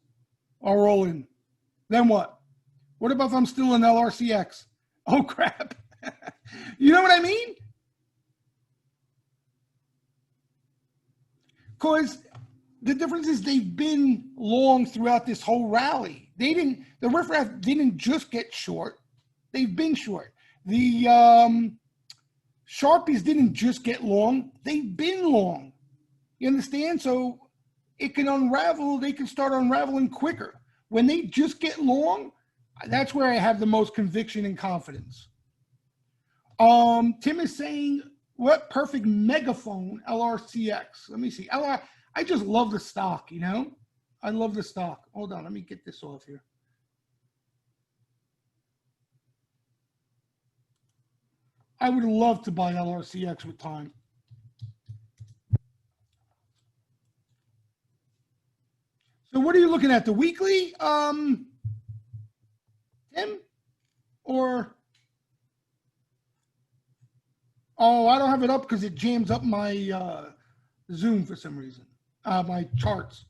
Speaker 1: are rolling? Then what? What about if I'm still in LRCX? Oh, crap. You know what I mean? Because the difference is they've been long throughout this whole rally. The riffraff didn't just get short. They've been short. The Sharpies didn't just get long. They've been long. You understand? So it can unravel. They can start unraveling quicker. When they just get long, that's where I have the most conviction and confidence. Tim is saying, what perfect megaphone LRCX? Let me see. I just love the stock, you know? I love the stock. Hold on, let me get this off here. I would love to buy LRCX with time. So what are you looking at? The weekly, Tim? Or, oh, I don't have it up because it jams up my Zoom for some reason, my charts.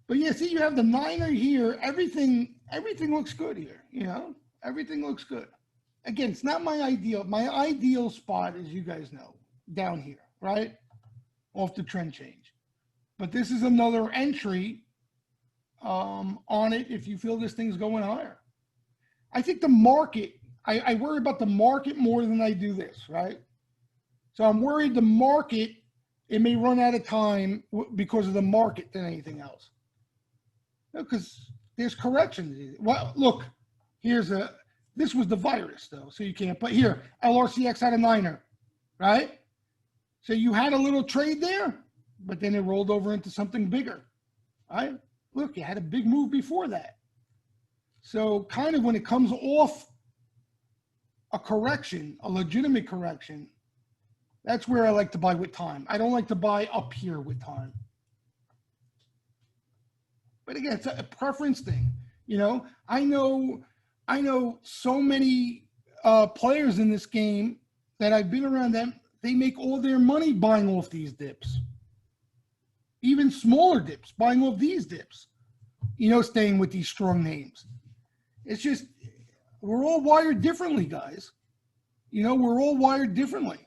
Speaker 1: But yeah, see, you have the niner here. Everything looks good here, you know? Everything looks good. Again, it's not my ideal. My ideal spot, as you guys know, down here, right? Off the trend change. But this is another entry on it if you feel this thing's going higher. I think the market, I worry about the market more than I do this, right? So I'm worried the market, it may run out of time because of the market than anything else. Because there's corrections. Well, look, this was the virus though, so you can't, but here, LRCX had a niner, right? So you had a little trade there, but then it rolled over into something bigger, right? Look, you had a big move before that. So kind of when it comes off a correction, a legitimate correction, that's where I like to buy with time. I don't like to buy up here with time. But again, it's a preference thing. You know, I know so many players in this game that I've been around them, they make all their money buying off these dips. Even smaller dips, buying off these dips. You know, staying with these strong names. It's just, we're all wired differently, guys. You know, we're all wired differently.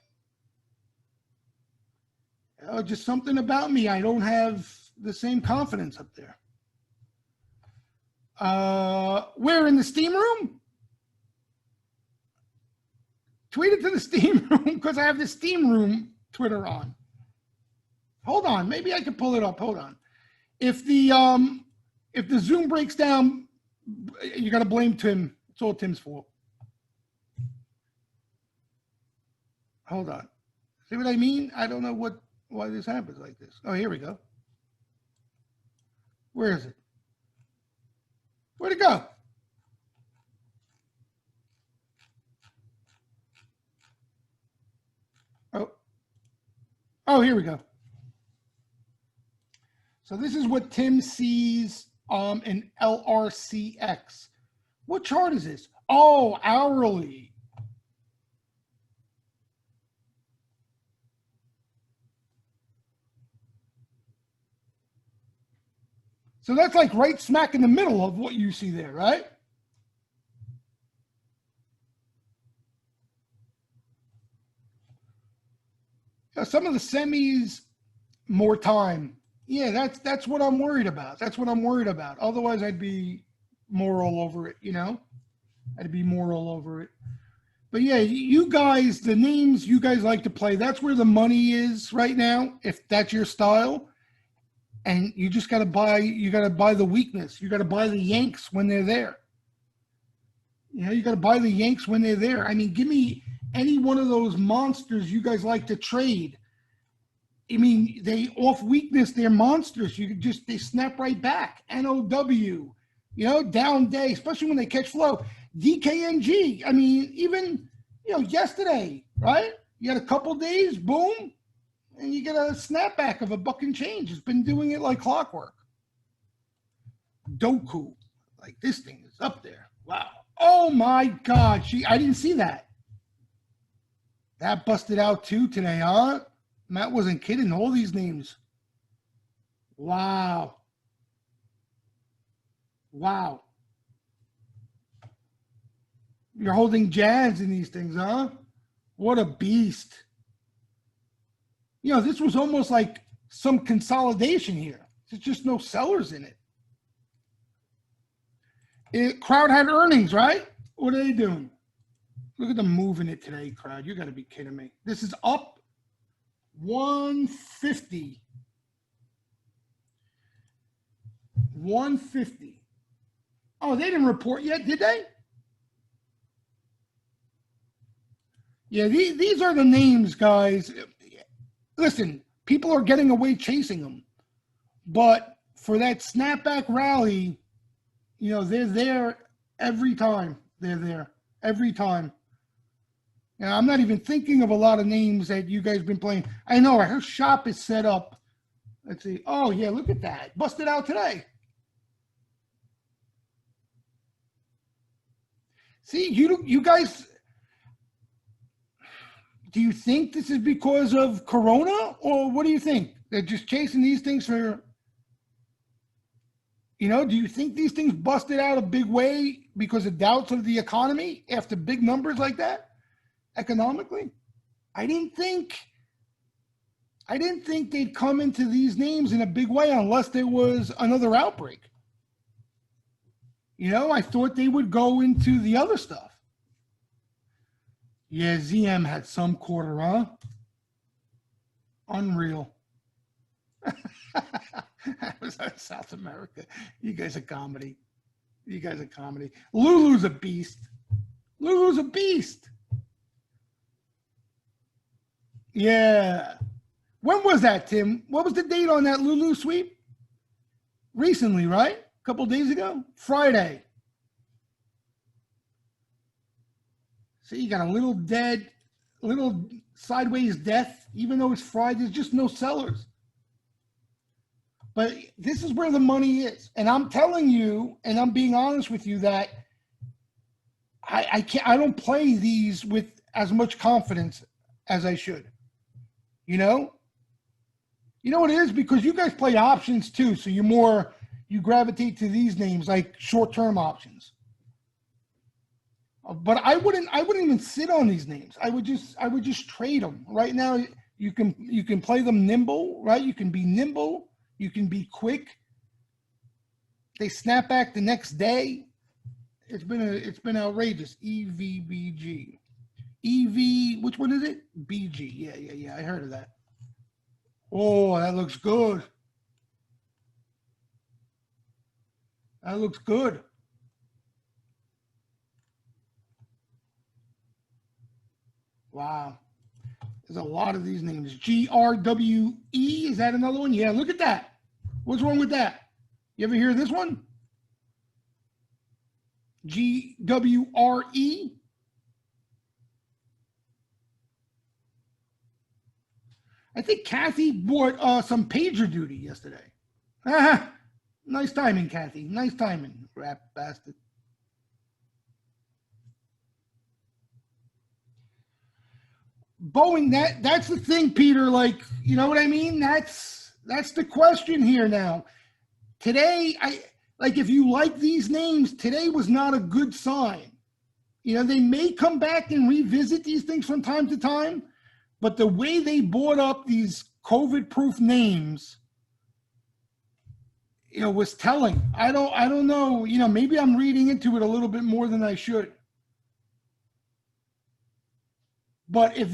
Speaker 1: Just something about me, I don't have the same confidence up there. We're in the steam room. Tweet it to the steam room because I have the steam room Twitter on. Hold on, maybe I can pull it up. Hold on. If the Zoom breaks down, you got to blame Tim. It's all Tim's fault. Hold on. See what I mean? I don't know why this happens like this. Oh, here we go. Where is it? Where'd it go? Oh, here we go. So this is what Tim sees in LRCX. What chart is this? Oh, hourly. So that's like right smack in the middle of what you see there, right? Some of the semis, more time. Yeah, that's what I'm worried about. That's what I'm worried about. Otherwise, I'd be more all over it, you know? I'd be more all over it. But yeah, you guys, the names you guys like to play, that's where the money is right now, if that's your style. And you just got to buy the weakness. You got to buy the Yanks when they're there. You know, you got to buy the Yanks when they're there. I mean, give me any one of those monsters you guys like to trade. I mean, they off weakness, they're monsters. You could just, they snap right back. NOW, you know, down day, especially when they catch flow. DKNG, I mean, even, you know, yesterday, right? You had a couple days, boom, and you get a snapback of $1 and change. It's been doing it like clockwork. Doku, like this thing is up there. Wow. Oh my God. I didn't see that. That busted out too today, huh? Matt wasn't kidding. All these names. Wow. Wow. You're holding jazz in these things, huh? What a beast. You know, this was almost like some consolidation here. There's just no sellers in it. Crowd had earnings, right? What are they doing? Look at them moving it today, crowd. You got to be kidding me. This is up 150. 150. Oh, they didn't report yet, did they? Yeah, these are the names, guys. Listen, people are getting away chasing them. But for that snapback rally, you know, they're there every time. They're there every time. Now, I'm not even thinking of a lot of names that you guys been playing. I know her shop is set up. Let's see. Oh, yeah, look at that. Busted out today. See, you guys, do you think this is because of Corona? Or what do you think? They're just chasing these things for, you know, do you think these things busted out a big way because of doubts of the economy after big numbers like that? Economically, I didn't think they'd come into these names in a big way unless there was another outbreak. You know, I thought they would go into the other stuff. Yeah, ZM had some quarter, huh? Unreal. That was South America. You guys are comedy. You guys are comedy. Lulu's a beast. Lulu's a beast. Yeah. When was that, Tim? What was the date on that Lulu sweep? Recently, right? A couple days ago? Friday. See, you got a little sideways death, even though it's Friday, there's just no sellers. But this is where the money is. And I'm telling you, and I'm being honest with you, that I don't play these with as much confidence as I should. You know what it is? Because you guys play options too. So you gravitate to these names like short-term options. But I wouldn't even sit on these names. I would just trade them. Right now, you can play them nimble, right? You can be nimble. You can be quick. They snap back the next day. It's been outrageous. EVBG. EV, which one is it? BG. Yeah. I heard of that. Oh, that looks good. That looks good. Wow. There's a lot of these names. GRWE, is that another one? Yeah, look at that. What's wrong with that? You ever hear this one? GWRE. I think Kathy bought some pager duty yesterday. Nice timing, Kathy. Nice timing, rap bastard. Boeing, that's the thing, Peter. Like, you know what I mean? That's the question here now. Today, if you like these names, today was not a good sign. You know, they may come back and revisit these things from time to time, but the way they bought up these COVID-proof names, you know, was telling. I don't know. You know, maybe I'm reading into it a little bit more than I should. But if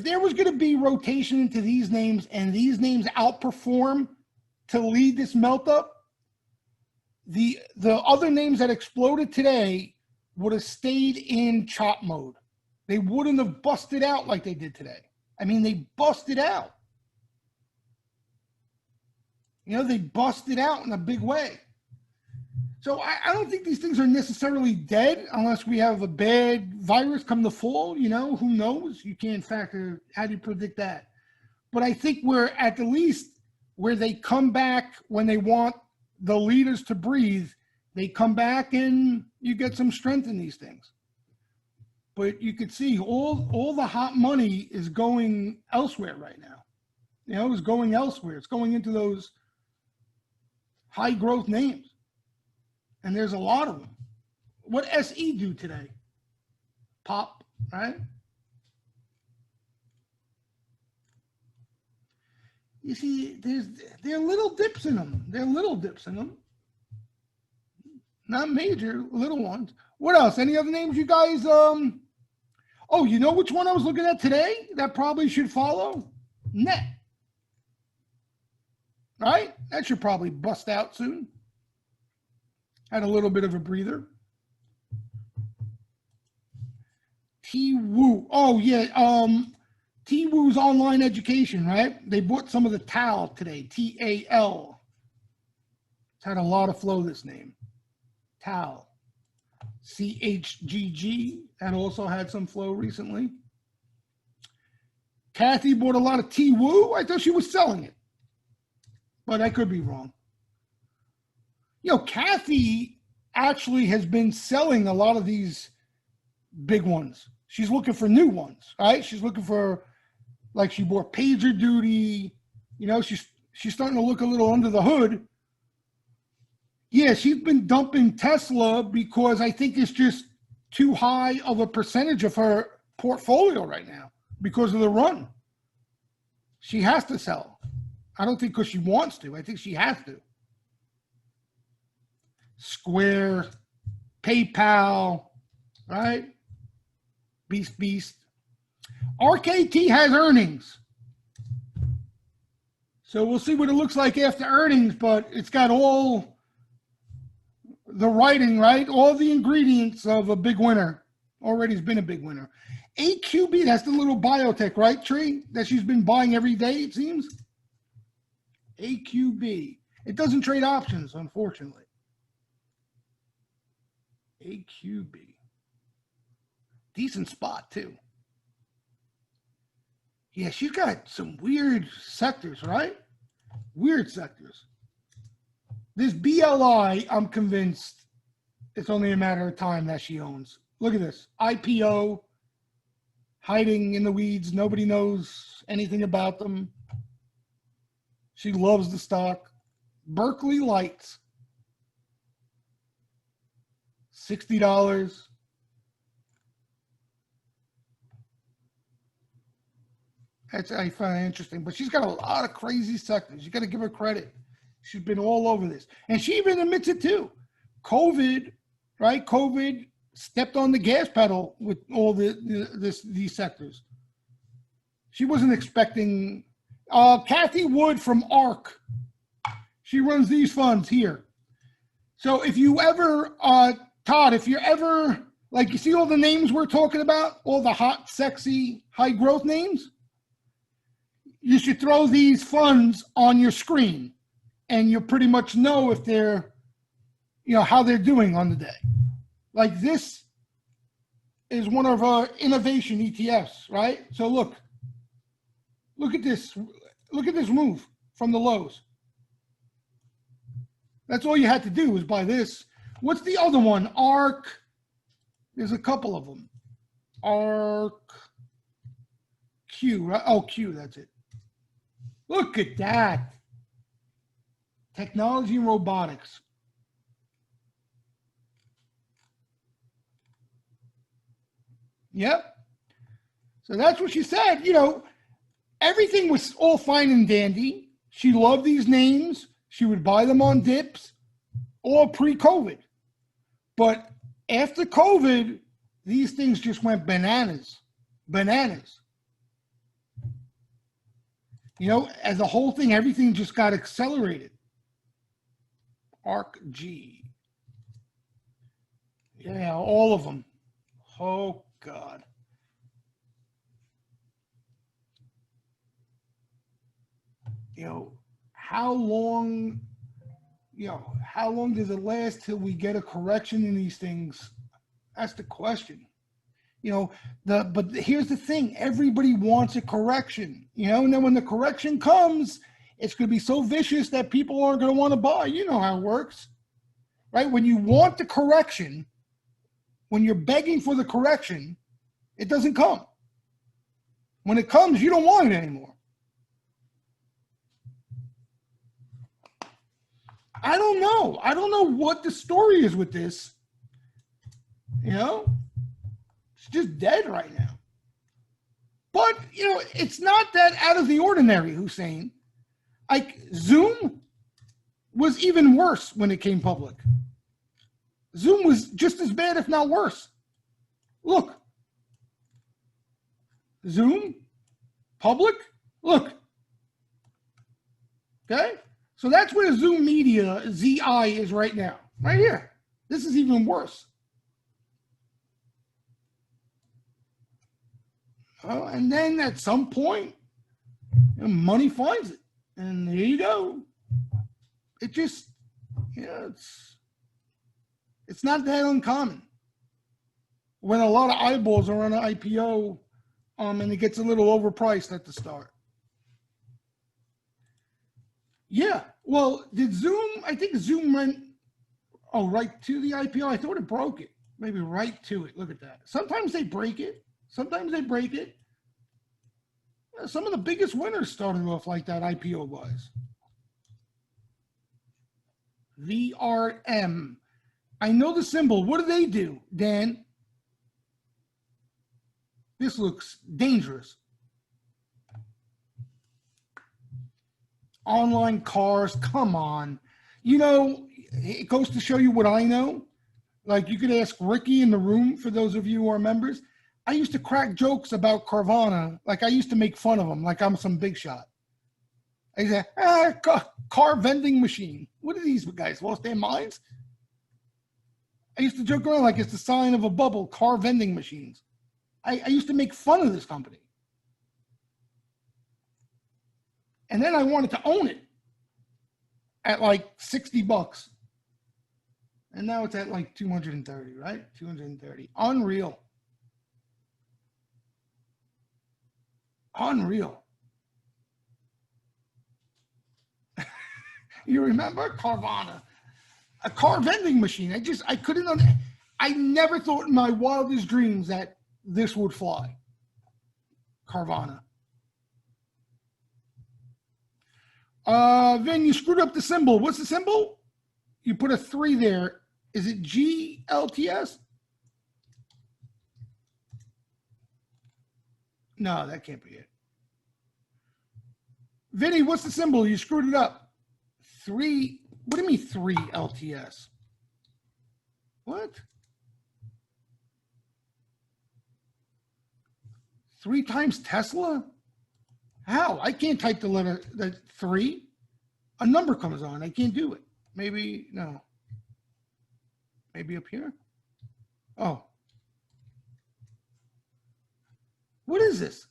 Speaker 1: there was going to be rotation into these names and these names outperform to lead this melt up, the other names that exploded today would have stayed in chop mode. They wouldn't have busted out like they did today. I mean, they busted out. You know, they busted out in a big way. So I don't think these things are necessarily dead unless we have a bad virus come the fall. You know, who knows? You can't factor, how do you predict that? But I think we're at the least where they come back when they want the leaders to breathe. They come back and you get some strength in these things. But you could see all the hot money is going elsewhere right now. You know, it's going elsewhere. It's going into those high growth names. And there's a lot of them. What SE do today? Pop, right? You see, there are little dips in them. There are little dips in them. Not major, little ones. What else? Any other names you guys, oh, you know which one I was looking at today that probably should follow? Net. Right? That should probably bust out soon. Had a little bit of a breather. T-Woo. Oh, yeah. T-Woo's online education, right? They bought some of the TAL today. T-A-L. It's had a lot of flow, this name. TAL. C-H-G-G. That also had some flow recently. Kathy bought a lot of T-Woo. I thought she was selling it. But I could be wrong. You know, Kathy actually has been selling a lot of these big ones. She's looking for new ones, right? She's looking for, like, she bought PagerDuty. You know, she's starting to look a little under the hood. Yeah, she's been dumping Tesla because I think it's just too high of a percentage of her portfolio right now because of the run. She has to sell. I don't think because she wants to. I think she has to. Square, PayPal, right? Beast. RKT has earnings. So we'll see what it looks like after earnings, but it's got all the writing, right? All the ingredients of a big winner. Already has been a big winner. AQB, that's the little biotech, right, Tree? That she's been buying every day, it seems. AQB. It doesn't trade options, unfortunately. AQB. Decent spot, too. Yeah, she's got some weird sectors, right? Weird sectors. This BLI, I'm convinced it's only a matter of time that she owns. Look at this. IPO, hiding in the weeds. Nobody knows anything about them. She loves the stock. Berkeley Lights. $60. That's, I find it interesting. But she's got a lot of crazy sectors. You got to give her credit. She's been all over this. And she even admits it too. COVID, right? COVID stepped on the gas pedal with all these sectors. She wasn't expecting. Kathy Wood from ARC. She runs these funds here. So if you ever, Todd, if you're ever, like, you see all the names we're talking about, all the hot, sexy, high growth names, you should throw these funds on your screen and you'll pretty much know if they're, you know, how they're doing on the day. Like this is one of our innovation ETFs, right? So look at this. Look at this move from the lows. That's all you had to do was buy this. What's the other one? ARC. There's a couple of them. ARC. Q, right? Oh, Q, that's it. Look at that. Technology and robotics. Yep. So that's what she said. You know, everything was all fine and dandy. She loved these names. She would buy them on dips, all pre-COVID. But after COVID, these things just went bananas. Bananas. You know, as the whole thing, everything just got accelerated. ARC-G. Yeah, all of them. Oh, God. You know, how long does it last till we get a correction in these things? That's the question. But here's the thing, everybody wants a correction, and then when the correction comes, it's going to be so vicious that people aren't going to want to buy. You know how it works, right? When you want the correction, when you're begging for the correction, it doesn't come. When it comes, you don't want it anymore. I don't know. I don't know what the story is with this. It's just dead right now. But, it's not that out of the ordinary, Hussein. Like, Zoom was even worse when it came public. Zoom was just as bad, if not worse. Look. Zoom, public, look. Okay? So that's where Zoom Media, ZI, is right now. Right here. This is even worse. And then at some point, money finds it. And there you go. It just, it's not that uncommon. When a lot of eyeballs are on an IPO, and it gets a little overpriced at the start. Yeah. Well, I think Zoom went, right to the IPO. I thought it broke it. Maybe right to it. Look at that. Sometimes they break it. Sometimes they break it. Some of the biggest winners started off like that IPO-wise. VRM. I know the symbol. What do they do, Dan? This looks dangerous. Online cars, come on. It goes to show you what I know. Like, you could ask Ricky in the room, for those of you who are members. I used to crack jokes about Carvana. Like, I used to make fun of them like I'm some big shot. I said, car vending machine. What are these guys, lost their minds? I used to joke around like it's the sign of a bubble, car vending machines. I used to make fun of this company. And then I wanted to own it at like $60. And now it's at like 230, right? 230. Unreal. Unreal. You remember Carvana? A car vending machine. I couldn't, I never thought in my wildest dreams that this would fly. Carvana. Vin, you screwed up the symbol. What's the symbol? You put a 3 there. Is it GLTS? No, that can't be it. Vinny, what's the symbol? You screwed it up. 3. What do you mean 3 LTS? What? 3 times Tesla? How? I can't type the letter 3. A number comes on. I can't do it. Maybe, no. Maybe up here? Oh. What is this?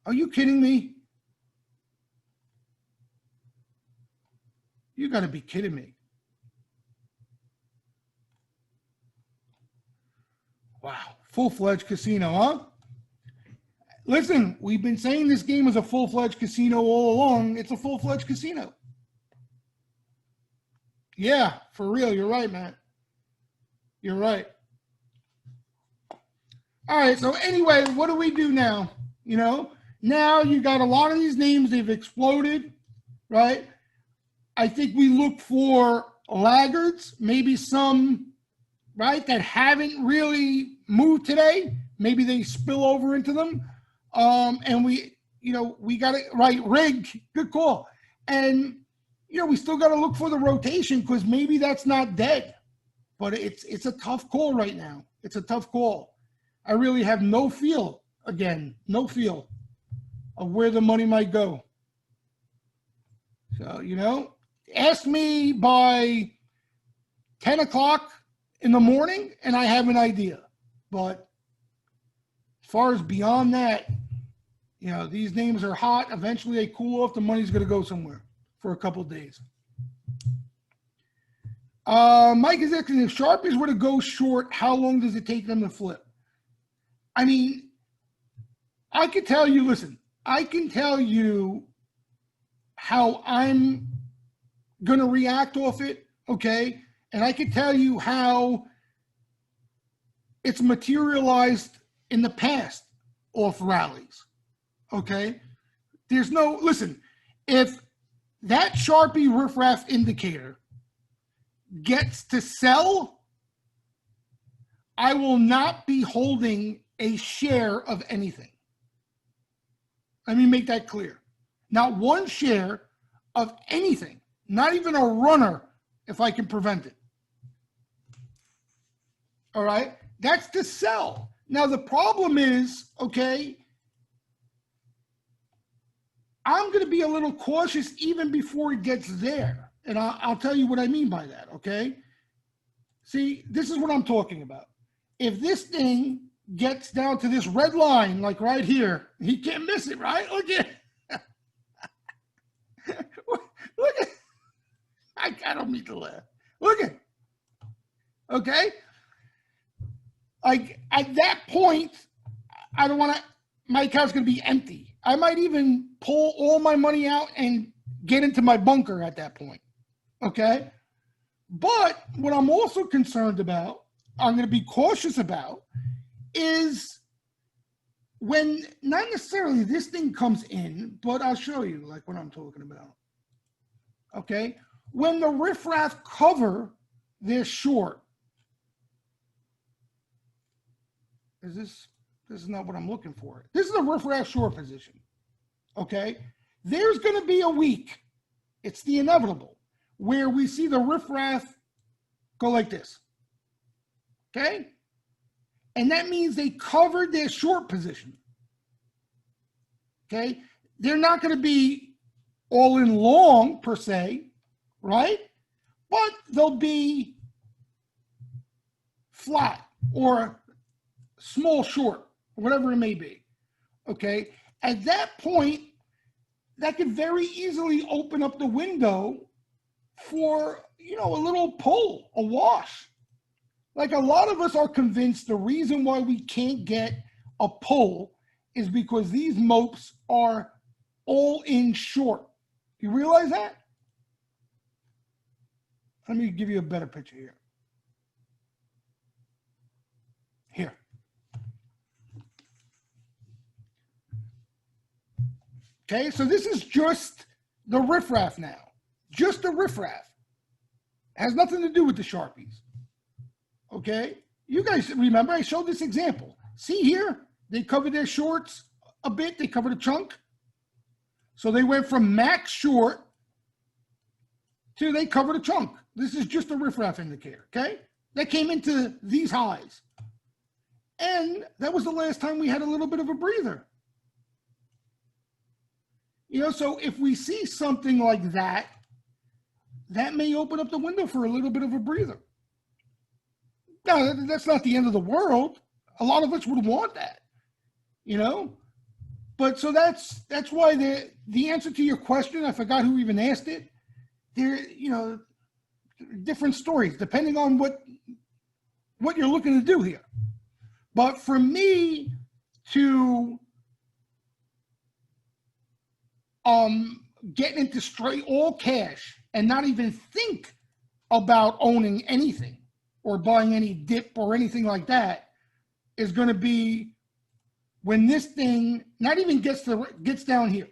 Speaker 1: Are you kidding me? You got to be kidding me. Wow. Full-fledged casino, huh? Listen, we've been saying this game is a full-fledged casino all along. It's a full-fledged casino. Yeah, for real. You're right, Matt. You're right. All right. So anyway, what do we do now? Now you got a lot of these names. They've exploded, right? I think we look for laggards, maybe some, right, that haven't really moved today. Maybe they spill over into them. And we got it right. Rigged. Good call. And, we still got to look for the rotation because maybe that's not dead, but it's a tough call right now. It's a tough call. I really have no feel of where the money might go. So, you know, ask me by 10 o'clock in the morning and I have an idea. But as far as beyond that, you know, these names are hot. Eventually they cool off. The money's going to go somewhere for a couple of days. Mike is asking, if Sharpies were to go short, how long does it take them to flip? I mean, I could tell you, listen, I can tell you how I'm going to react off it, okay? And I can tell you how it's materialized in the past off rallies, okay? There's no, listen, if that Sharpie riffraff indicator gets to sell, I will not be holding a share of anything. Let me make that clear. Not one share of anything, not even a runner if I can prevent it. All right? That's to sell. Now, the problem is, okay, I'm going to be a little cautious even before it gets there. And I'll tell you what I mean by that, okay? See, this is what I'm talking about. If this thing gets down to this red line, like right here, he can't miss it, right? Look at look at, I don't mean to laugh. Look at, okay? Like at that point, I don't want to, my account's going to be empty. I might even pull all my money out and get into my bunker at that point, okay? But what I'm also concerned about, I'm going to be cautious about, is when not necessarily this thing comes in, but I'll show you like what I'm talking about. Okay, when the riffraff cover this short, this is not what I'm looking for. This is a riffraff short position. Okay, there's going to be a week, it's the inevitable, where we see the riffraff go like this. Okay, and that means they covered their short position. Okay, they're not going to be all in long per se, right? But they'll be flat or small short, whatever it may be. Okay, at that point, that could very easily open up the window for, you know, a little pull, a wash. Like a lot of us are convinced the reason why we can't get a pull is because these mopes are all in short. You realize that? Let me give you a better picture here. Here. Okay, so this is just the riffraff now. Just the riffraff. It has nothing to do with the Sharpies. Okay? You guys remember I showed this example. See here? They covered their shorts a bit. They covered a chunk. So they went from max short to they covered a chunk. This is just a riffraff indicator, okay? That came into these highs. And that was the last time we had a little bit of a breather. You know, so if we see something like that, that may open up the window for a little bit of a breather. Now, that's not the end of the world. A lot of us would want that, you know? But so that's why the answer to your question, I forgot who even asked it. There, you know, different stories depending on what you're looking to do here. But for me to get into straight all cash and not even think about owning anything or buying any dip or anything like that is going to be when this thing not even gets down here.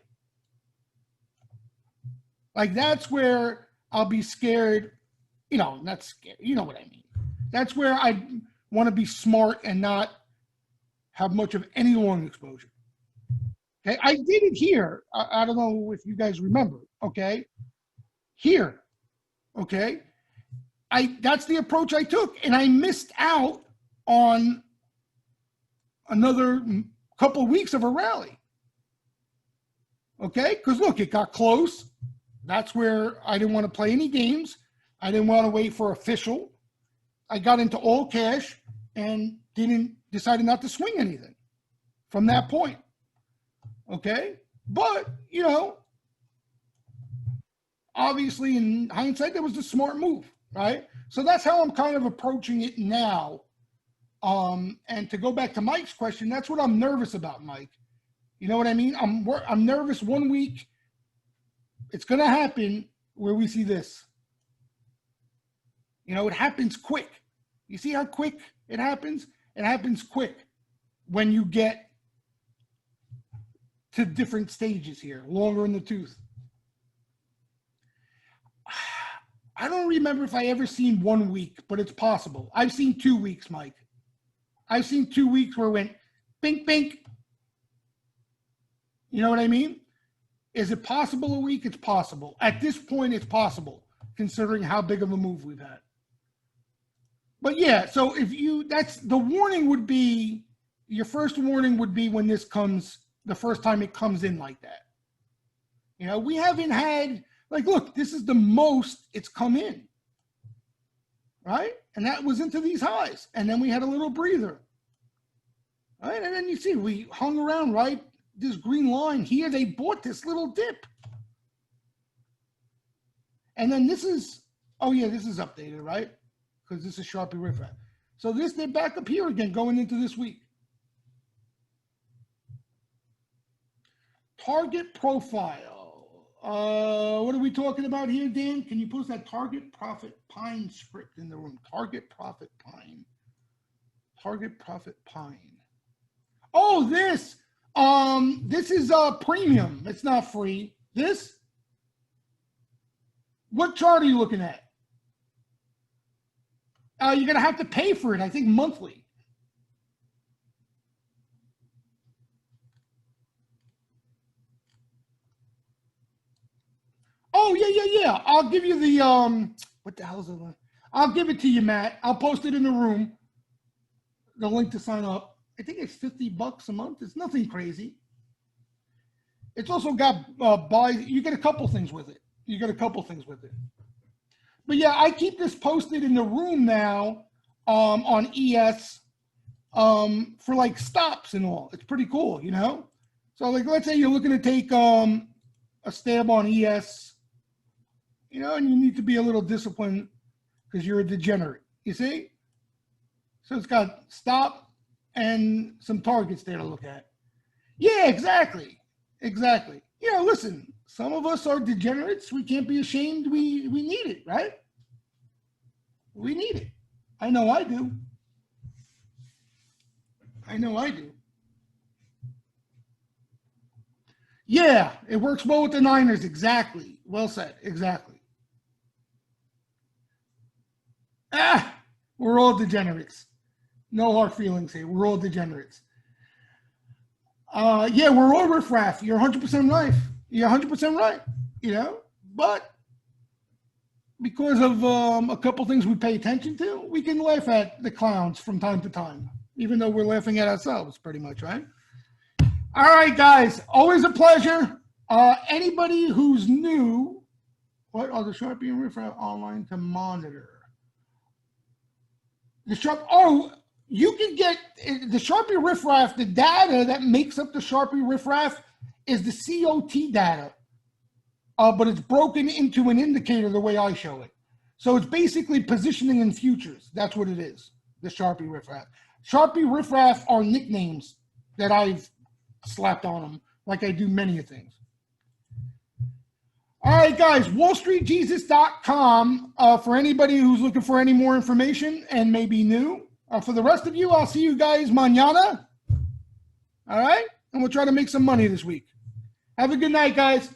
Speaker 1: Like that's where I'll be scared, you know, not scared, you know what I mean. That's where I want to be smart and not have much of any long exposure. Okay, I did it here. I don't know if you guys remember, okay? Here, okay? That's the approach I took, and I missed out on another couple of weeks of a rally. Okay, because look, it got close, That's where I didn't want to play any games. I didn't want to wait for official. I got into all cash and decided not to swing anything from that point. Okay? But, you know, obviously in hindsight, that was the smart move, right? So that's how I'm kind of approaching it now. And to go back to Mike's question, that's what I'm nervous about, Mike. You know what I mean? I'm nervous 1 week. It's going to happen where we see this. You know, it happens quick. You see how quick it happens? It happens quick when you get to different stages here, longer in the tooth. I don't remember if I ever seen 1 week, but it's possible. I've seen 2 weeks, Mike. I've seen 2 weeks where it went bink, bink. You know what I mean? Is it possible a week? It's possible. At this point, it's possible, considering how big of a move we've had. But yeah, so if you, that's the warning would be, your first warning would be when this comes, the first time it comes in like that. You know, we haven't had, like, look, this is the most it's come in, right? And that was into these highs. And then we had a little breather, right? And then you see, we hung around, right? This green line here, they bought this little dip. And then this is, oh yeah, this is updated, right? Because this is Sharpie riffraff. So this, they're back up here again going into this week. Target profile. What are we talking about here, Dan? Can you post that target profit pine script in the room? Target profit pine. Target profit pine. Oh, this. This is premium. It's not free. This. What chart are you looking at? You're gonna have to pay for it, I think, monthly. Oh, yeah. I'll give you the, what the hell is it? I'll give it to you, Matt. I'll post it in the room. The link to sign up. I think it's $50 a month. It's nothing crazy. It's also got, you get a couple things with it. But yeah, I keep this posted in the room now, on ES, for like stops and all. It's pretty cool, you know? So like, let's say you're looking to take, a stab on ES, you know, and you need to be a little disciplined because you're a degenerate, you see? So it's got stop and some targets there to look at. Yeah, exactly. You know, listen, some of us are degenerates. We can't be ashamed. We need it, right? We need it. I know I do. Yeah, it works well with the Niners. Exactly. Well said. Exactly. We're all degenerates. No hard feelings here. We're all degenerates. Yeah, we're all riffraff. You're 100% right. You're 100% right. You know, but because of a couple things we pay attention to, we can laugh at the clowns from time to time, even though we're laughing at ourselves pretty much, right? All right, guys, always a pleasure. Anybody who's new, what are the Sharpie and riffraff online to monitor? You can get the Sharpie riffraff, the data that makes up the Sharpie riffraff is the COT data, but it's broken into an indicator the way I show it. So it's basically positioning in futures. That's what it is, the Sharpie riffraff. Sharpie riffraff are nicknames that I've slapped on them, like I do many things. All right, guys, wallstreetjesus.com for anybody who's looking for any more information and maybe new. For the rest of you, I'll see you guys mañana. All right? And we'll try to make some money this week. Have a good night, guys.